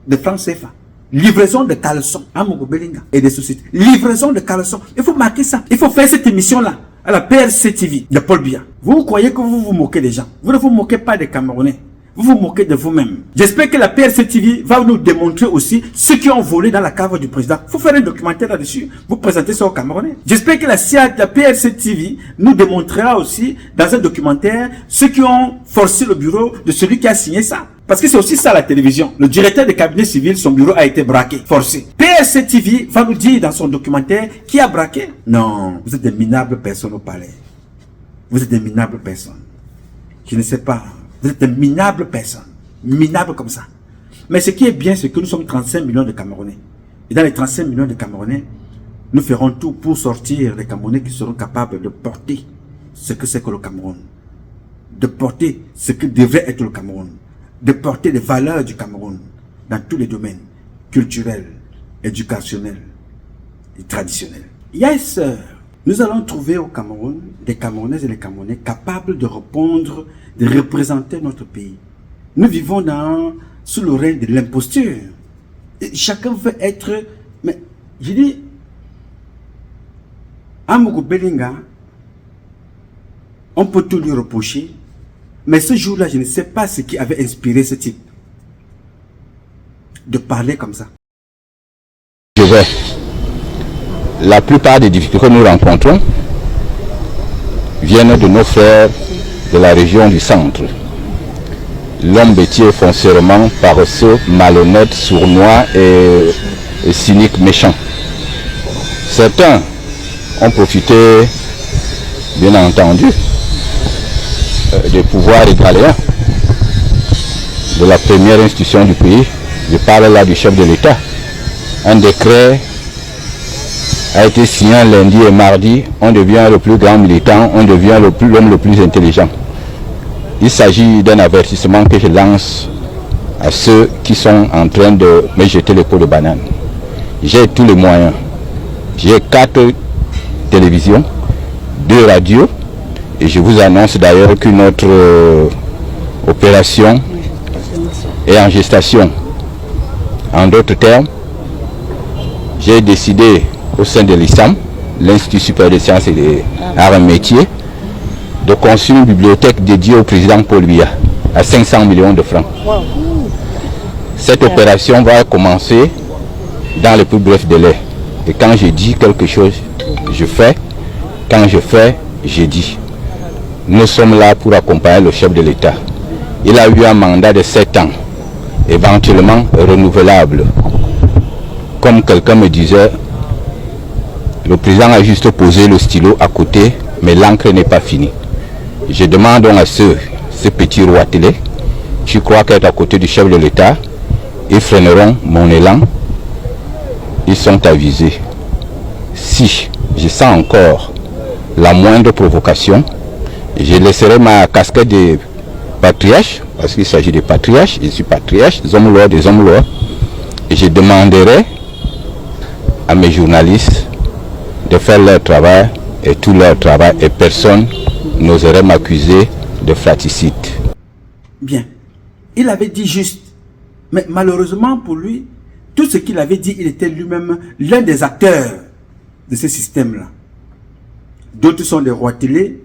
de francs CFA. Livraison de caleçons à Amogo Belinga et des sociétés. Livraison de caleçons. Il faut marquer ça. Il faut faire cette émission-là à la PRC TV de Paul Biya. Vous croyez que vous vous moquez des gens. Vous ne vous moquez pas des Camerounais. Vous vous moquez de vous-même. J'espère que la PRC TV va nous démontrer aussi ceux qui ont volé dans la cave du président. Il faut faire un documentaire là-dessus. Vous présentez ça aux Camerounais. J'espère que la PRC TV nous démontrera aussi dans un documentaire ceux qui ont forcé le bureau de celui qui a signé ça. Parce que c'est aussi ça la télévision. Le directeur de cabinet civil, son bureau a été braqué, forcé. PRC TV va nous dire dans son documentaire qui a braqué. Non, vous êtes des minables personnes au palais. Vous êtes des minables personnes. Je ne sais pas. Vous êtes des minables personnes. Minables comme ça. Mais ce qui est bien, c'est que nous sommes 35 millions de Camerounais. Et dans les 35 millions de Camerounais, nous ferons tout pour sortir les Camerounais qui seront capables de porter ce que c'est que le Cameroun. De porter ce que devrait être le Cameroun. De porter les valeurs du Cameroun dans tous les domaines culturels, éducationnels et traditionnels. Yes, nous allons trouver au Cameroun des Camerounaises et des Camerounais capables de répondre, de représenter notre pays. Nous vivons sous le règne de l'imposture. Chacun veut être... Mais je dis, Amogo Belinga, on peut tout lui reprocher. Mais ce jour-là, je ne sais pas ce qui avait inspiré ce type de parler comme ça. La plupart des difficultés que nous rencontrons viennent de nos frères de la région du centre. L'homme bêtier foncièrement paresseux, malhonnête, sournois et cynique, méchant. Certains ont profité, bien entendu, des pouvoirs régaléens de la première institution du pays. Je parle là du chef de l'État. Un décret a été signé lundi et mardi. On devient le plus grand militant, on devient l'homme le plus intelligent. Il s'agit d'un avertissement que je lance à ceux qui sont en train de me jeter les pots de banane. J'ai tous les moyens. J'ai 4 télévisions, 2 radios, et je vous annonce d'ailleurs qu'une autre opération est en gestation. En d'autres termes, j'ai décidé au sein de l'ISAM l'Institut supérieur des sciences et des arts et métiers, de construire une bibliothèque dédiée au président Paul Biya à 500 millions de francs. Cette opération va commencer dans les plus brefs délais. Et quand je dis quelque chose, je fais. Quand je fais, je dis. Nous sommes là pour accompagner le chef de l'État. Il a eu un mandat de 7 ans, éventuellement renouvelable. Comme quelqu'un me disait, le président a juste posé le stylo à côté, mais l'encre n'est pas finie. Je demande donc à ces petits rois télé, tu crois qu'être à côté du chef de l'État, ils freineront mon élan. Ils sont avisés. Si je sens encore la moindre provocation, je laisserai ma casquette de patriarche, parce qu'il s'agit de patriarche, je suis patriarche, des hommes lois, et je demanderai à mes journalistes de faire leur travail, et tout leur travail, et personne n'oserait m'accuser de fratricide. Bien, il avait dit juste, mais malheureusement pour lui, tout ce qu'il avait dit, il était lui-même l'un des acteurs de ce système-là. D'autres sont des rois télé,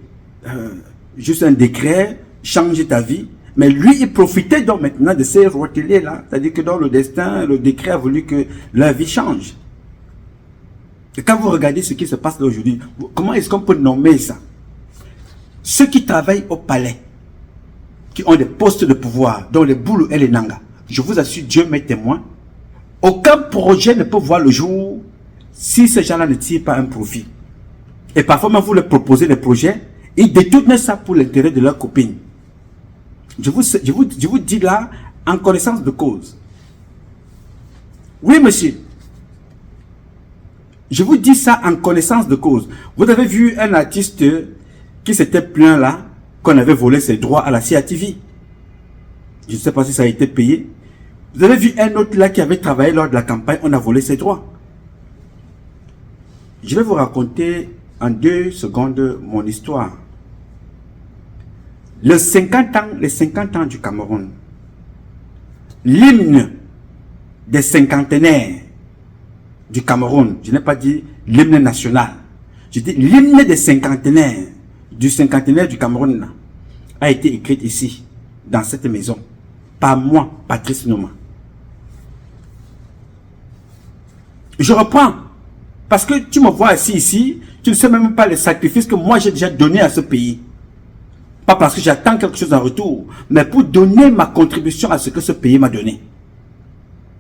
juste un décret, change ta vie. Mais lui, il profitait donc maintenant de ces rois télé-là. C'est-à-dire que dans le destin, le décret a voulu que leur vie change. Et quand vous regardez ce qui se passe là aujourd'hui, comment est-ce qu'on peut nommer ça? Ceux qui travaillent au palais, qui ont des postes de pouvoir, dont les Boulou et les Nanga, je vous assure, Dieu m'est témoin, aucun projet ne peut voir le jour si ces gens-là ne tirent pas un profit. Et parfois, même vous leur proposez des projets, ils détournent ça pour l'intérêt de leurs copines. Je vous dis là, en connaissance de cause. Oui, monsieur. Je vous dis ça en connaissance de cause. Vous avez vu un artiste qui s'était plaint là, qu'on avait volé ses droits à la CATV. Je ne sais pas si ça a été payé. Vous avez vu un autre là qui avait travaillé lors de la campagne, on a volé ses droits. Je vais vous raconter en 2 secondes mon histoire. Les 50 ans du Cameroun, l'hymne des cinquantenaires du Cameroun, je n'ai pas dit l'hymne national, je dis l'hymne des cinquantenaires du Cameroun a été écrit ici, dans cette maison, par moi, Patrice Noma. Je reprends, parce que tu me vois assis ici, tu ne sais même pas les sacrifices que moi j'ai déjà donnés à ce pays. Pas parce que j'attends quelque chose en retour, mais pour donner ma contribution à ce que ce pays m'a donné.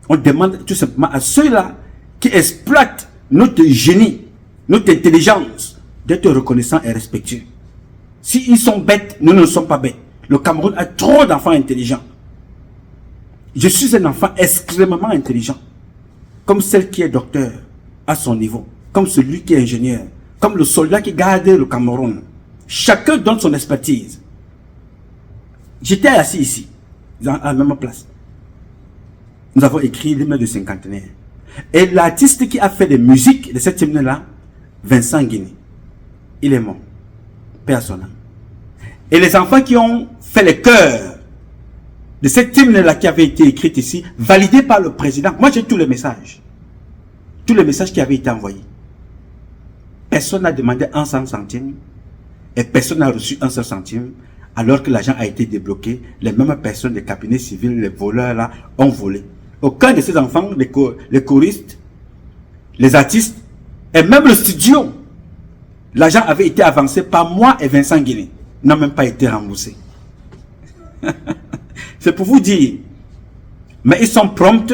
On demande tout simplement à ceux-là qui exploitent notre génie, notre intelligence, d'être reconnaissants et respectueux. S'ils sont bêtes, nous ne sommes pas bêtes. Le Cameroun a trop d'enfants intelligents. Je suis un enfant extrêmement intelligent. Comme celle qui est docteur à son niveau, comme celui qui est ingénieur, comme le soldat qui garde le Cameroun. Chacun donne son expertise. J'étais assis ici, à la même place. Nous avons écrit l'hymne de cinquantenaire. Et l'artiste qui a fait des musiques de cet hymne-là, Vincent Guinée, il est mort. Paix à son âme. Et les enfants qui ont fait les chœurs de cet hymne-là qui avait été écrit ici, validé par le président. Moi, j'ai tous les messages. Tous les messages qui avaient été envoyés. Personne n'a demandé un 100 centimes. Et personne n'a reçu un seul centime. Alors que l'argent a été débloqué, les mêmes personnes des cabinets civils, les voleurs là, ont volé. Aucun de ces enfants, les choristes, les artistes, et même le studio, l'argent avait été avancé par moi et Vincent Guinée, n'a même pas été remboursé. C'est pour vous dire. Mais ils sont prompts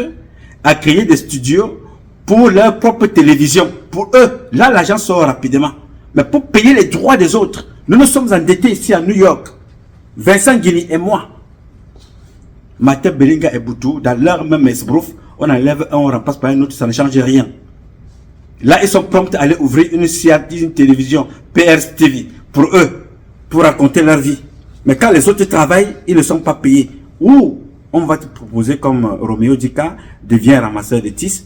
à créer des studios pour leur propre télévision. Pour eux, là l'argent sort rapidement. Mais pour payer les droits des autres, nous nous sommes endettés ici à New York. Vincent Guinée et moi. Martin Belinga et Boutou, dans leur même esbrouf, on enlève un, on remplace par un autre, ça ne change rien. Là, ils sont prompts à aller ouvrir une télévision, PRS TV, pour eux, pour raconter leur vie. Mais quand les autres travaillent, ils ne sont pas payés. Ou on va te proposer comme Roméo Dika, devient ramasseur de tissus.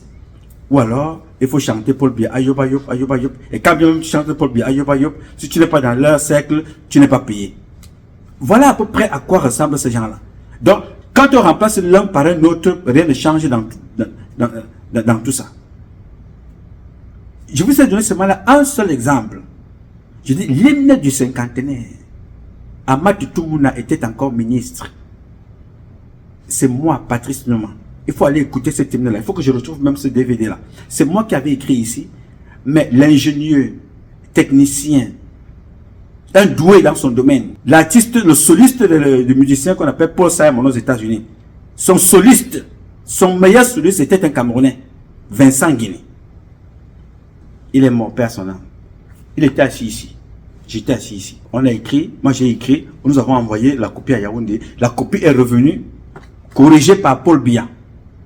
Ou alors, il faut chanter Paul Biya, Ayoub, Ayoub, Ayoub, Ayoub. Et quand bien même tu chantes Paul Biya, Ayoub, Ayoub, si tu n'es pas dans leur cercle, tu n'es pas payé. Voilà à peu près à quoi ressemblent ces gens-là. Donc, quand on remplace l'un par un autre, rien ne change dans tout ça. Je vous ai donné seulement là un seul exemple. Je dis, l'hymne du cinquantenaire. Amadou Toumouna était encore ministre. C'est moi, Patrice Noma. Il faut aller écouter cet hymne-là. Il faut que je retrouve même ce DVD-là. C'est moi qui avais écrit ici. Mais l'ingénieux, technicien, un doué dans son domaine, l'artiste, le soliste du musicien qu'on appelle Paul Simon aux États-Unis, son soliste, son meilleur soliste était un Camerounais, Vincent Guinée. Il est mort, père son âme. Il était assis ici. J'étais assis ici. On a écrit, moi j'ai écrit, nous avons envoyé la copie à Yaoundé. La copie est revenue, corrigée par Paul Biya.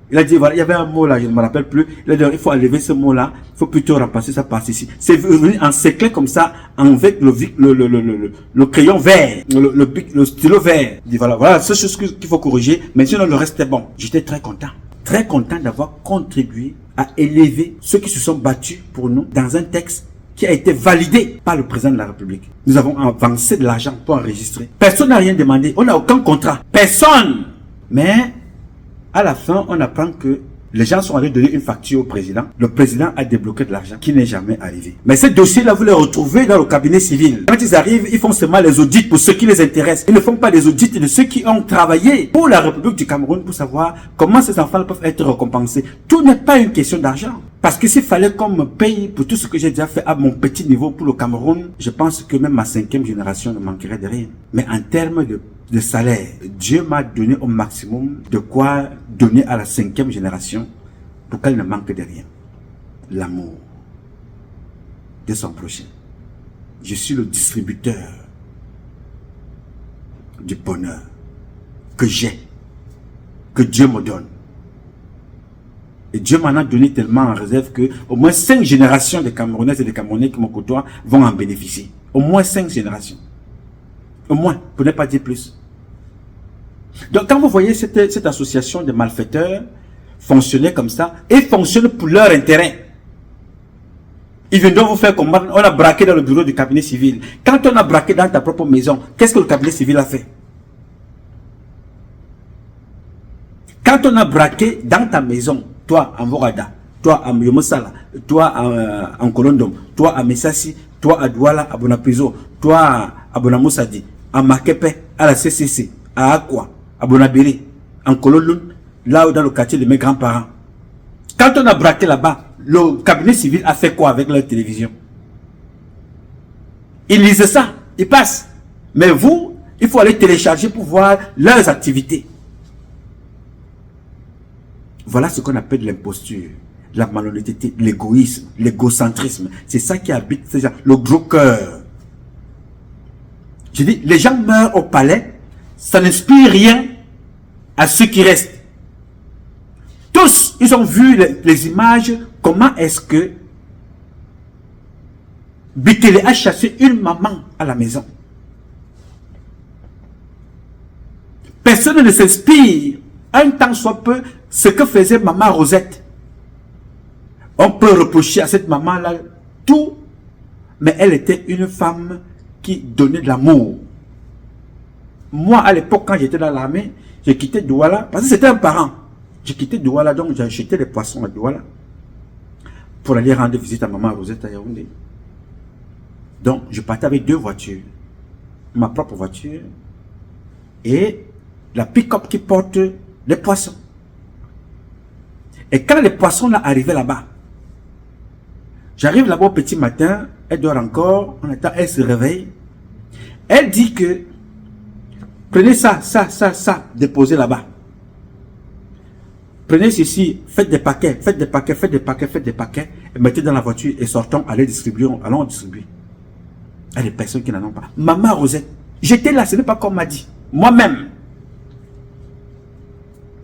Il a dit, voilà, il y avait un mot là, je ne me rappelle plus. Il a dit, il faut enlever ce mot là, il faut plutôt remplacer ça par ceci. C'est venu en séclé comme ça, avec le crayon vert, le stylo vert. Il dit, voilà, c'est ce qu'il faut corriger, mais sinon le reste est bon. J'étais très content d'avoir contribué à élever ceux qui se sont battus pour nous dans un texte qui a été validé par le président de la République. Nous avons avancé de l'argent pour enregistrer. Personne n'a rien demandé. On n'a aucun contrat. Personne. Mais, à la fin, on apprend que les gens sont allés donner une facture au président. Le président a débloqué de l'argent qui n'est jamais arrivé. Mais ces dossiers-là, vous les retrouvez dans le cabinet civil. Quand ils arrivent, ils font seulement les audits pour ceux qui les intéressent. Ils ne font pas les audits de ceux qui ont travaillé pour la République du Cameroun pour savoir comment ces enfants peuvent être récompensés. Tout n'est pas une question d'argent. Parce que s'il fallait qu'on me paye pour tout ce que j'ai déjà fait à mon petit niveau pour le Cameroun, je pense que même ma 5e génération ne manquerait de rien. Mais en termes de salaire, Dieu m'a donné au maximum de quoi donner à la 5e génération pour qu'elle ne manque de rien. L'amour de son prochain. Je suis le distributeur du bonheur que j'ai, que Dieu me donne. Et Dieu m'en a donné tellement en réserve que au moins 5 générations de Camerounaises et de Camerounais qui me côtoient vont en bénéficier. Au moins 5 générations. Au moins, pour ne pas dire plus. Donc quand vous voyez cette association de malfaiteurs fonctionner comme ça, ils fonctionnent pour leur intérêt. Ils viendront vous faire comprendre, on a braqué dans le bureau du cabinet civil. Quand on a braqué dans ta propre maison, qu'est-ce que le cabinet civil a fait? Quand on a braqué dans ta maison, toi à Morada, toi à Myomosala, toi en Kolondom, toi à Messassi, toi à Douala, à Bonapiso, toi à Bonamoussadi, à Makepe, à la CCC, à Akwa, à Bonabiri, en Kololun, là dans le quartier de mes grands-parents. Quand on a braqué là-bas, le cabinet civil a fait quoi avec leur télévision? Ils lisent ça, ils passent. Mais vous, il faut aller télécharger pour voir leurs activités. Voilà ce qu'on appelle l'imposture, la malhonnêteté, l'égoïsme, l'égocentrisme. C'est ça qui habite ces gens, le gros cœur. Je dis, les gens meurent au palais, ça n'inspire rien à ceux qui restent. Tous, ils ont vu les images, comment est-ce que Bikele a chassé une maman à la maison. Personne ne s'inspire, un temps soit peu, ce que faisait maman Rosette. On peut reprocher à cette maman-là tout, mais elle était une femme qui donnait de l'amour. Moi, à l'époque, quand j'étais dans l'armée, j'ai quitté Douala, parce que c'était un parent. J'ai quitté Douala, donc j'ai acheté des poissons à Douala pour aller rendre visite à maman Rosette à Yaoundé. Donc, je partais avec 2 voitures. Ma propre voiture et la pick-up qui porte les poissons. Et quand les poissons là arrivaient là-bas, j'arrive là-bas au petit matin, elle dort encore, on attend, elle se réveille. Elle dit que prenez ça, déposez là-bas. Prenez ceci, faites des paquets, et mettez dans la voiture et sortons, allons distribuer. Il y a des personnes qui n'en ont pas. Maman Rosette, j'étais là, ce n'est pas comme m'a dit. Moi-même.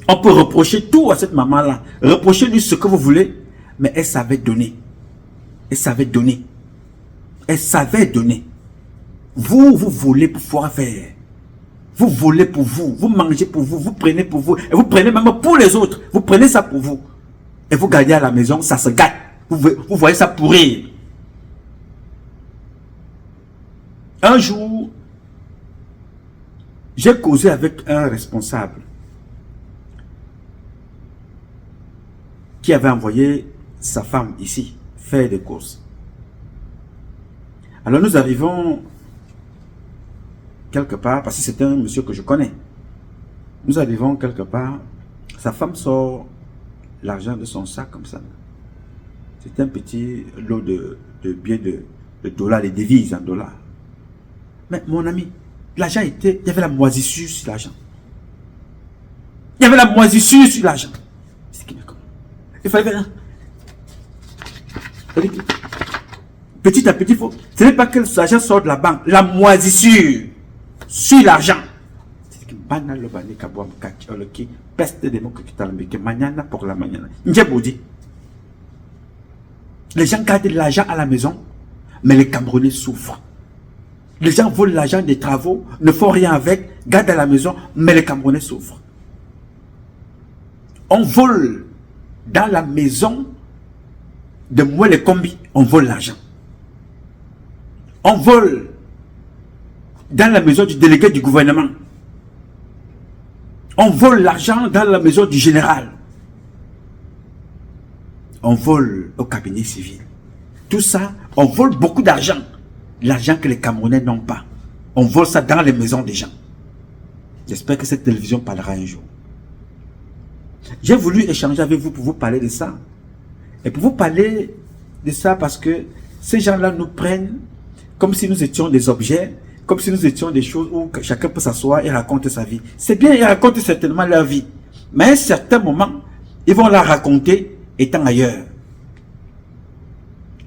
On peut reprocher tout à cette maman-là. Reprochez-lui ce que vous voulez, mais elle savait donner. Elle savait donner. Elle savait donner. Vous volez pour pouvoir faire. Vous volez pour vous, vous mangez pour vous, vous prenez pour vous, et vous prenez même pour les autres. Vous prenez ça pour vous. Et vous gardez à la maison, ça se gâte. Vous voyez ça pourrir. Un jour, j'ai causé avec un responsable qui avait envoyé sa femme ici faire des courses. Alors nous arrivons quelque part, parce que c'est un monsieur que je connais. Nous arrivons quelque part, sa femme sort l'argent de son sac comme ça. C'est un petit lot de billets de dollars, des devises en dollars. Mais mon ami, l'argent était, il y avait la moisissure sur l'argent. Il y avait la moisissure sur l'argent. Il fallait petit à petit, ce n'est pas que l'argent sort de la banque, la moisissure sur l'argent. Les gens gardent de l'argent à la maison, mais les Camerounais souffrent. Les gens volent l'argent des travaux, ne font rien avec, gardent à la maison, mais les Camerounais souffrent. On vole dans la maison de moi les combis, on vole l'argent. On vole dans la maison du délégué du gouvernement. On vole l'argent dans la maison du général. On vole au cabinet civil. Tout ça, on vole beaucoup d'argent. L'argent que les Camerounais n'ont pas. On vole ça dans les maisons des gens. J'espère que cette télévision parlera un jour. J'ai voulu échanger avec vous pour vous parler de ça. Et pour vous parler de ça parce que ces gens-là nous prennent comme si nous étions des objets, comme si nous étions des choses où chacun peut s'asseoir et raconter sa vie. C'est bien, ils racontent certainement leur vie. Mais à un certain moment, ils vont la raconter étant ailleurs.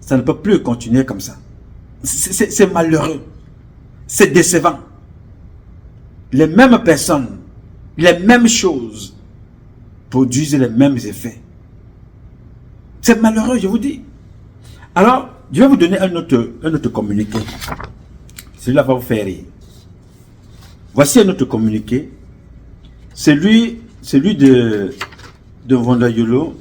Ça ne peut plus continuer comme ça. C'est malheureux. C'est décevant. Les mêmes personnes, les mêmes choses produisent les mêmes effets. C'est malheureux, je vous dis. Alors, je vais vous donner un autre communiqué. Celui-là va vous faire rire. Voici un autre communiqué. Celui de Vondayolo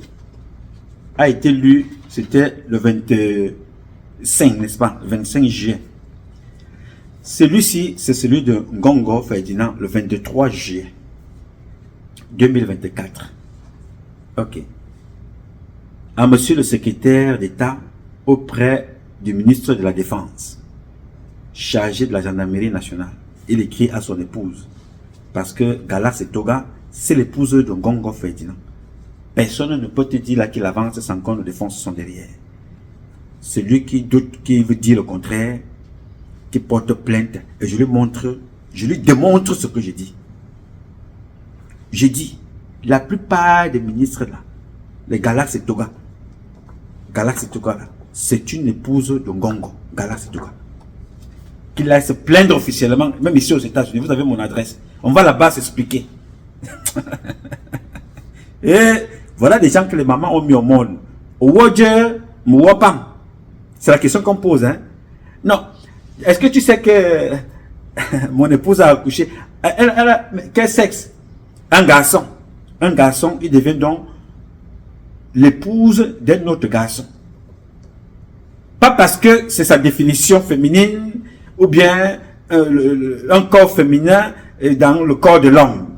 a été lu, c'était le 25, n'est-ce pas? Le 25 juillet. Celui-ci, c'est celui de Ngongo Ferdinand, le 23 juillet 2024. Ok. À monsieur le secrétaire d'État auprès du ministre de la Défense, chargé de la gendarmerie nationale. Il écrit à son épouse, parce que Galas et Toga, c'est l'épouse de Ngongo Ferdinand. Personne ne peut te dire là qu'il avance sans qu'on ne défense son derrière. Celui qui doute, qui veut dire le contraire, qui porte plainte, et je lui démontre ce que je dis. J'ai dit, la plupart des ministres là, les Galas et Toga, c'est une épouse de Ngongo, Galas et Toga. Qu'il aille se plaindre officiellement, même ici aux États-Unis, vous avez mon adresse. On va là-bas s'expliquer. Et voilà des gens que les mamans ont mis au monde. C'est la question qu'on pose, hein. Non. Est-ce que tu sais que mon épouse a accouché? Elle a quel sexe? Un garçon. Un garçon, il devient donc l'épouse d'un autre garçon. Pas parce que c'est sa définition féminine ou bien un corps féminin dans le corps de l'homme.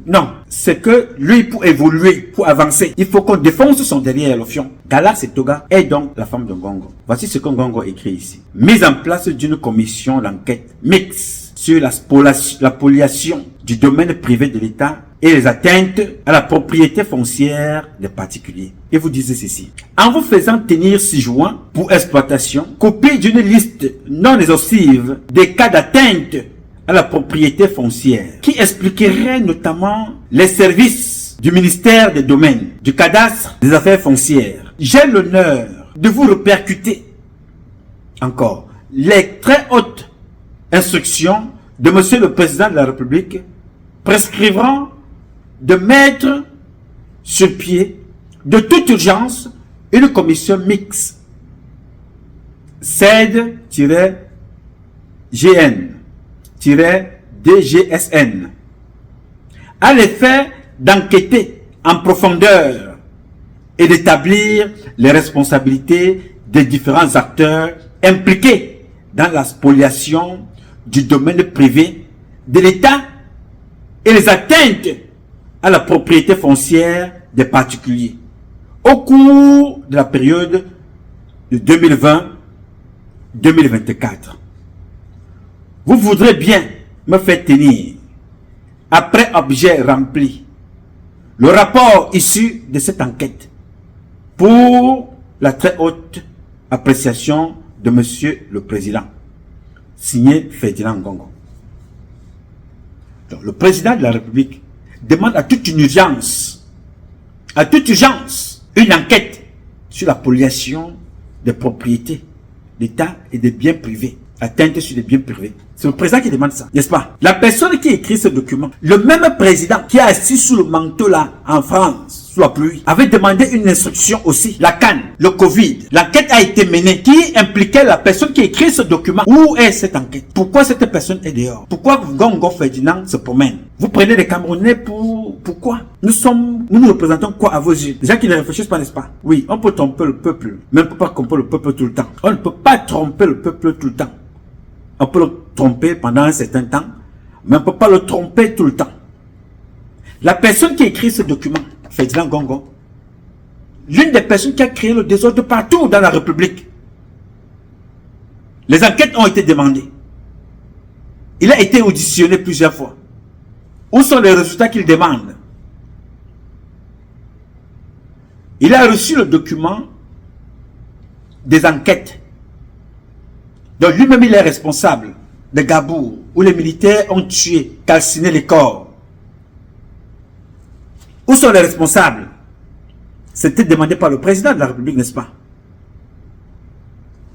Non, c'est que lui, pour évoluer, pour avancer, il faut qu'on défonce son derrière le fion. Galas et Toga est donc la femme de Ngongo. Voici ce que Ngongo écrit ici. Mise en place d'une commission d'enquête mixte sur la spoliation du domaine privé de l'État et les atteintes à la propriété foncière des particuliers. Et vous disiez ceci. En vous faisant tenir 6 juin pour exploitation, copie d'une liste non exhaustive des cas d'atteinte à la propriété foncière, qui expliquerait notamment les services du ministère des Domaines, du cadastre des affaires foncières. J'ai l'honneur de vous répercuter encore les très hautes instructions de Monsieur le Président de la République prescrivant de mettre sur pied de toute urgence une commission mixte CED-GN-DGSN à l'effet d'enquêter en profondeur et d'établir les responsabilités des différents acteurs impliqués dans la spoliation du domaine privé de l'État et les atteintes à la propriété foncière des particuliers au cours de la période de 2020-2024. Vous voudrez bien me faire tenir, après objet rempli, le rapport issu de cette enquête pour la très haute appréciation de Monsieur le Président, signé Ferdinand Ngongo. Donc, le Président de la République demande à toute urgence, une enquête sur la spoliation des propriétés d'État et des biens privés, atteinte sur les biens privés. C'est le président qui demande ça, n'est-ce pas? La personne qui écrit ce document, le même président qui est assis sous le manteau là, en France, sous la pluie, avait demandé une instruction aussi. La CAN, le Covid, l'enquête a été menée. Qui impliquait la personne qui écrit ce document? Où est cette enquête? Pourquoi cette personne est dehors? Pourquoi Ngongo Ferdinand se promène? Vous prenez les Camerounais pourquoi? Nous représentons quoi à vos yeux? Des gens qui ne réfléchissent pas, n'est-ce pas? Oui, on peut tromper le peuple, mais on ne peut pas tromper le peuple tout le temps. On ne peut pas tromper le peuple tout le temps. On peut le tromper pendant un certain temps, mais on ne peut pas le tromper tout le temps. La personne qui écrit ce document, Ferdinand Ngongo, l'une des personnes qui a créé le désordre partout dans la République. Les enquêtes ont été demandées. Il a été auditionné plusieurs fois. Où sont les résultats qu'il demande? Il a reçu le document des enquêtes dont lui-même il est responsable de Gabour, où les militaires ont tué, calciné les corps. Où sont les responsables? C'était demandé par le président de la République, n'est-ce pas?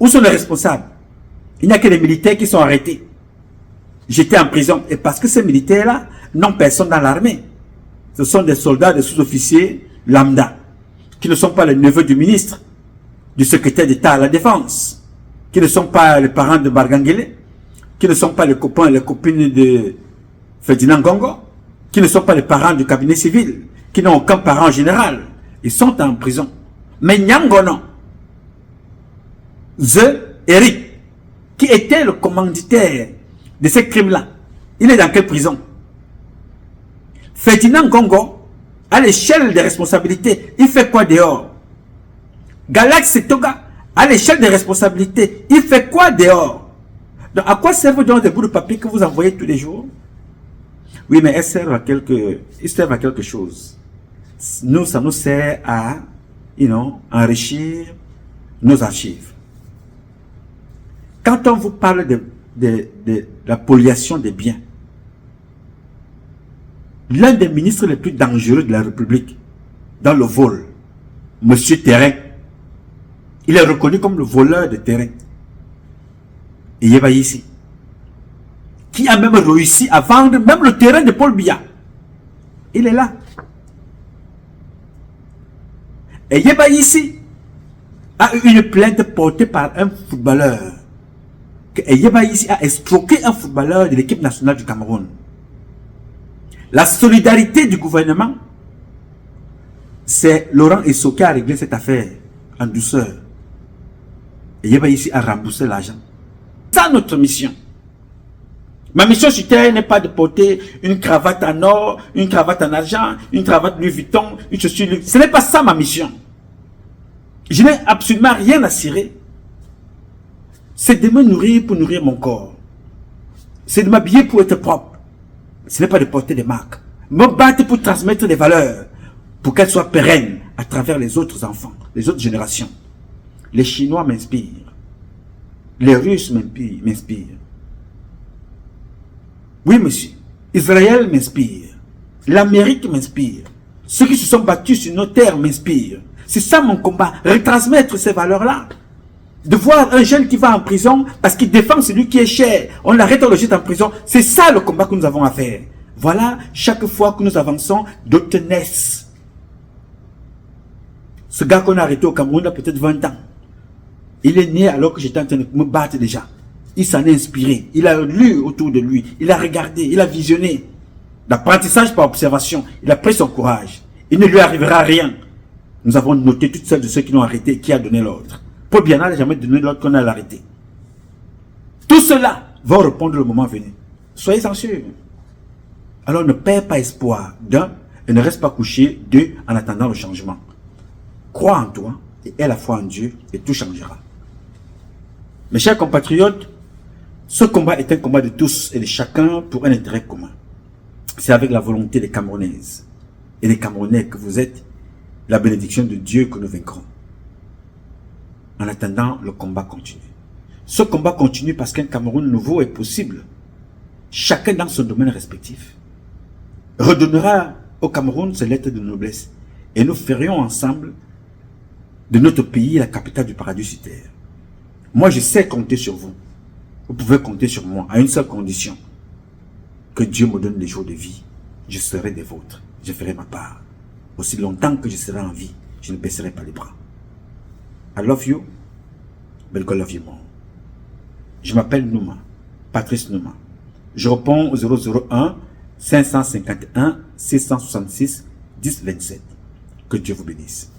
Où sont les responsables? Il n'y a que les militaires qui sont arrêtés, jetés en prison. Et parce que ces militaires-là n'ont personne dans l'armée. Ce sont des soldats, des sous-officiers lambda, qui ne sont pas les neveux du ministre, du secrétaire d'État à la Défense, qui ne sont pas les parents de Bargangele, qui ne sont pas les copains et les copines de Ferdinand Ngongo, qui ne sont pas les parents du cabinet civil, qui n'ont aucun parent en général. Ils sont en prison. Mais Nyangono, Eric, qui était le commanditaire de ces crimes-là, il est dans quelle prison? Ferdinand Ngongo, à l'échelle des responsabilités, il fait quoi dehors? Galaxy Toga, à l'échelle des responsabilités, il fait quoi dehors? Donc, à quoi servent donc des bouts de papier que vous envoyez tous les jours? Oui, mais ils servent à quelque chose. Nous, ça nous sert à, enrichir nos archives. Quand on vous parle de la spoliation des biens, l'un des ministres les plus dangereux de la République, dans le vol, M. Terrain, il est reconnu comme le voleur de terrain. Et il est ici. Qui a même réussi à vendre même le terrain de Paul Biya. Il est là. Et Yeba ici a eu une plainte portée par un footballeur. Que Yeba ici a escroqué un footballeur de l'équipe nationale du Cameroun. La solidarité du gouvernement, c'est Laurent Esso qui a réglé cette affaire en douceur. Et Yeba ici a remboursé l'argent. C'est ça notre mission. Ma mission sur terre n'est pas de porter une cravate en or, une cravate en argent, une cravate Louis Vuitton, une chaussure. Ce n'est pas ça ma mission. Je n'ai absolument rien à cirer. C'est de me nourrir pour nourrir mon corps. C'est de m'habiller pour être propre. Ce n'est pas de porter des marques. Me battre pour transmettre des valeurs, pour qu'elles soient pérennes à travers les autres enfants, les autres générations. Les Chinois m'inspirent. Les Russes m'inspirent. Oui, monsieur. Israël m'inspire. L'Amérique m'inspire. Ceux qui se sont battus sur nos terres m'inspirent. C'est ça mon combat. Retransmettre ces valeurs-là. De voir un jeune qui va en prison parce qu'il défend celui qui est cher. On l'arrête, on le jette en prison. C'est ça le combat que nous avons à faire. Voilà, chaque fois que nous avançons, d'autres naissent. Ce gars qu'on a arrêté au Cameroun a peut-être 20 ans. Il est né alors que j'étais en train de me battre déjà. Il s'en est inspiré. Il a lu autour de lui. Il a regardé. Il a visionné. L'apprentissage par observation. Il a pris son courage. Il ne lui arrivera rien. Nous avons noté toutes celles de ceux qui l'ont arrêté et qui a donné l'ordre. Paul Biya n'a jamais donné l'ordre qu'on a l'arrêté. Tout cela va répondre le moment venu. Soyez-en sûrs. Alors ne perds pas espoir. D'un, et ne reste pas couché. Deux, en attendant le changement. Crois en toi et aie la foi en Dieu et tout changera. Mes chers compatriotes, ce combat est un combat de tous et de chacun pour un intérêt commun. C'est avec la volonté des Camerounaises et des Camerounais que vous êtes, la bénédiction de Dieu que nous vaincrons. En attendant, le combat continue. Ce combat continue parce qu'un Cameroun nouveau est possible. Chacun dans son domaine respectif redonnera au Cameroun ses lettres de noblesse et nous ferions ensemble de notre pays la capitale du paradis sur terre. Moi, je sais compter sur vous. Vous pouvez compter sur moi à une seule condition. Que Dieu me donne les jours de vie. Je serai des vôtres. Je ferai ma part. Aussi longtemps que je serai en vie, je ne baisserai pas les bras. I love you, but God love you more. Je m'appelle Nouma, Patrice Nouma. Je réponds au 001 551 666 1027. Que Dieu vous bénisse.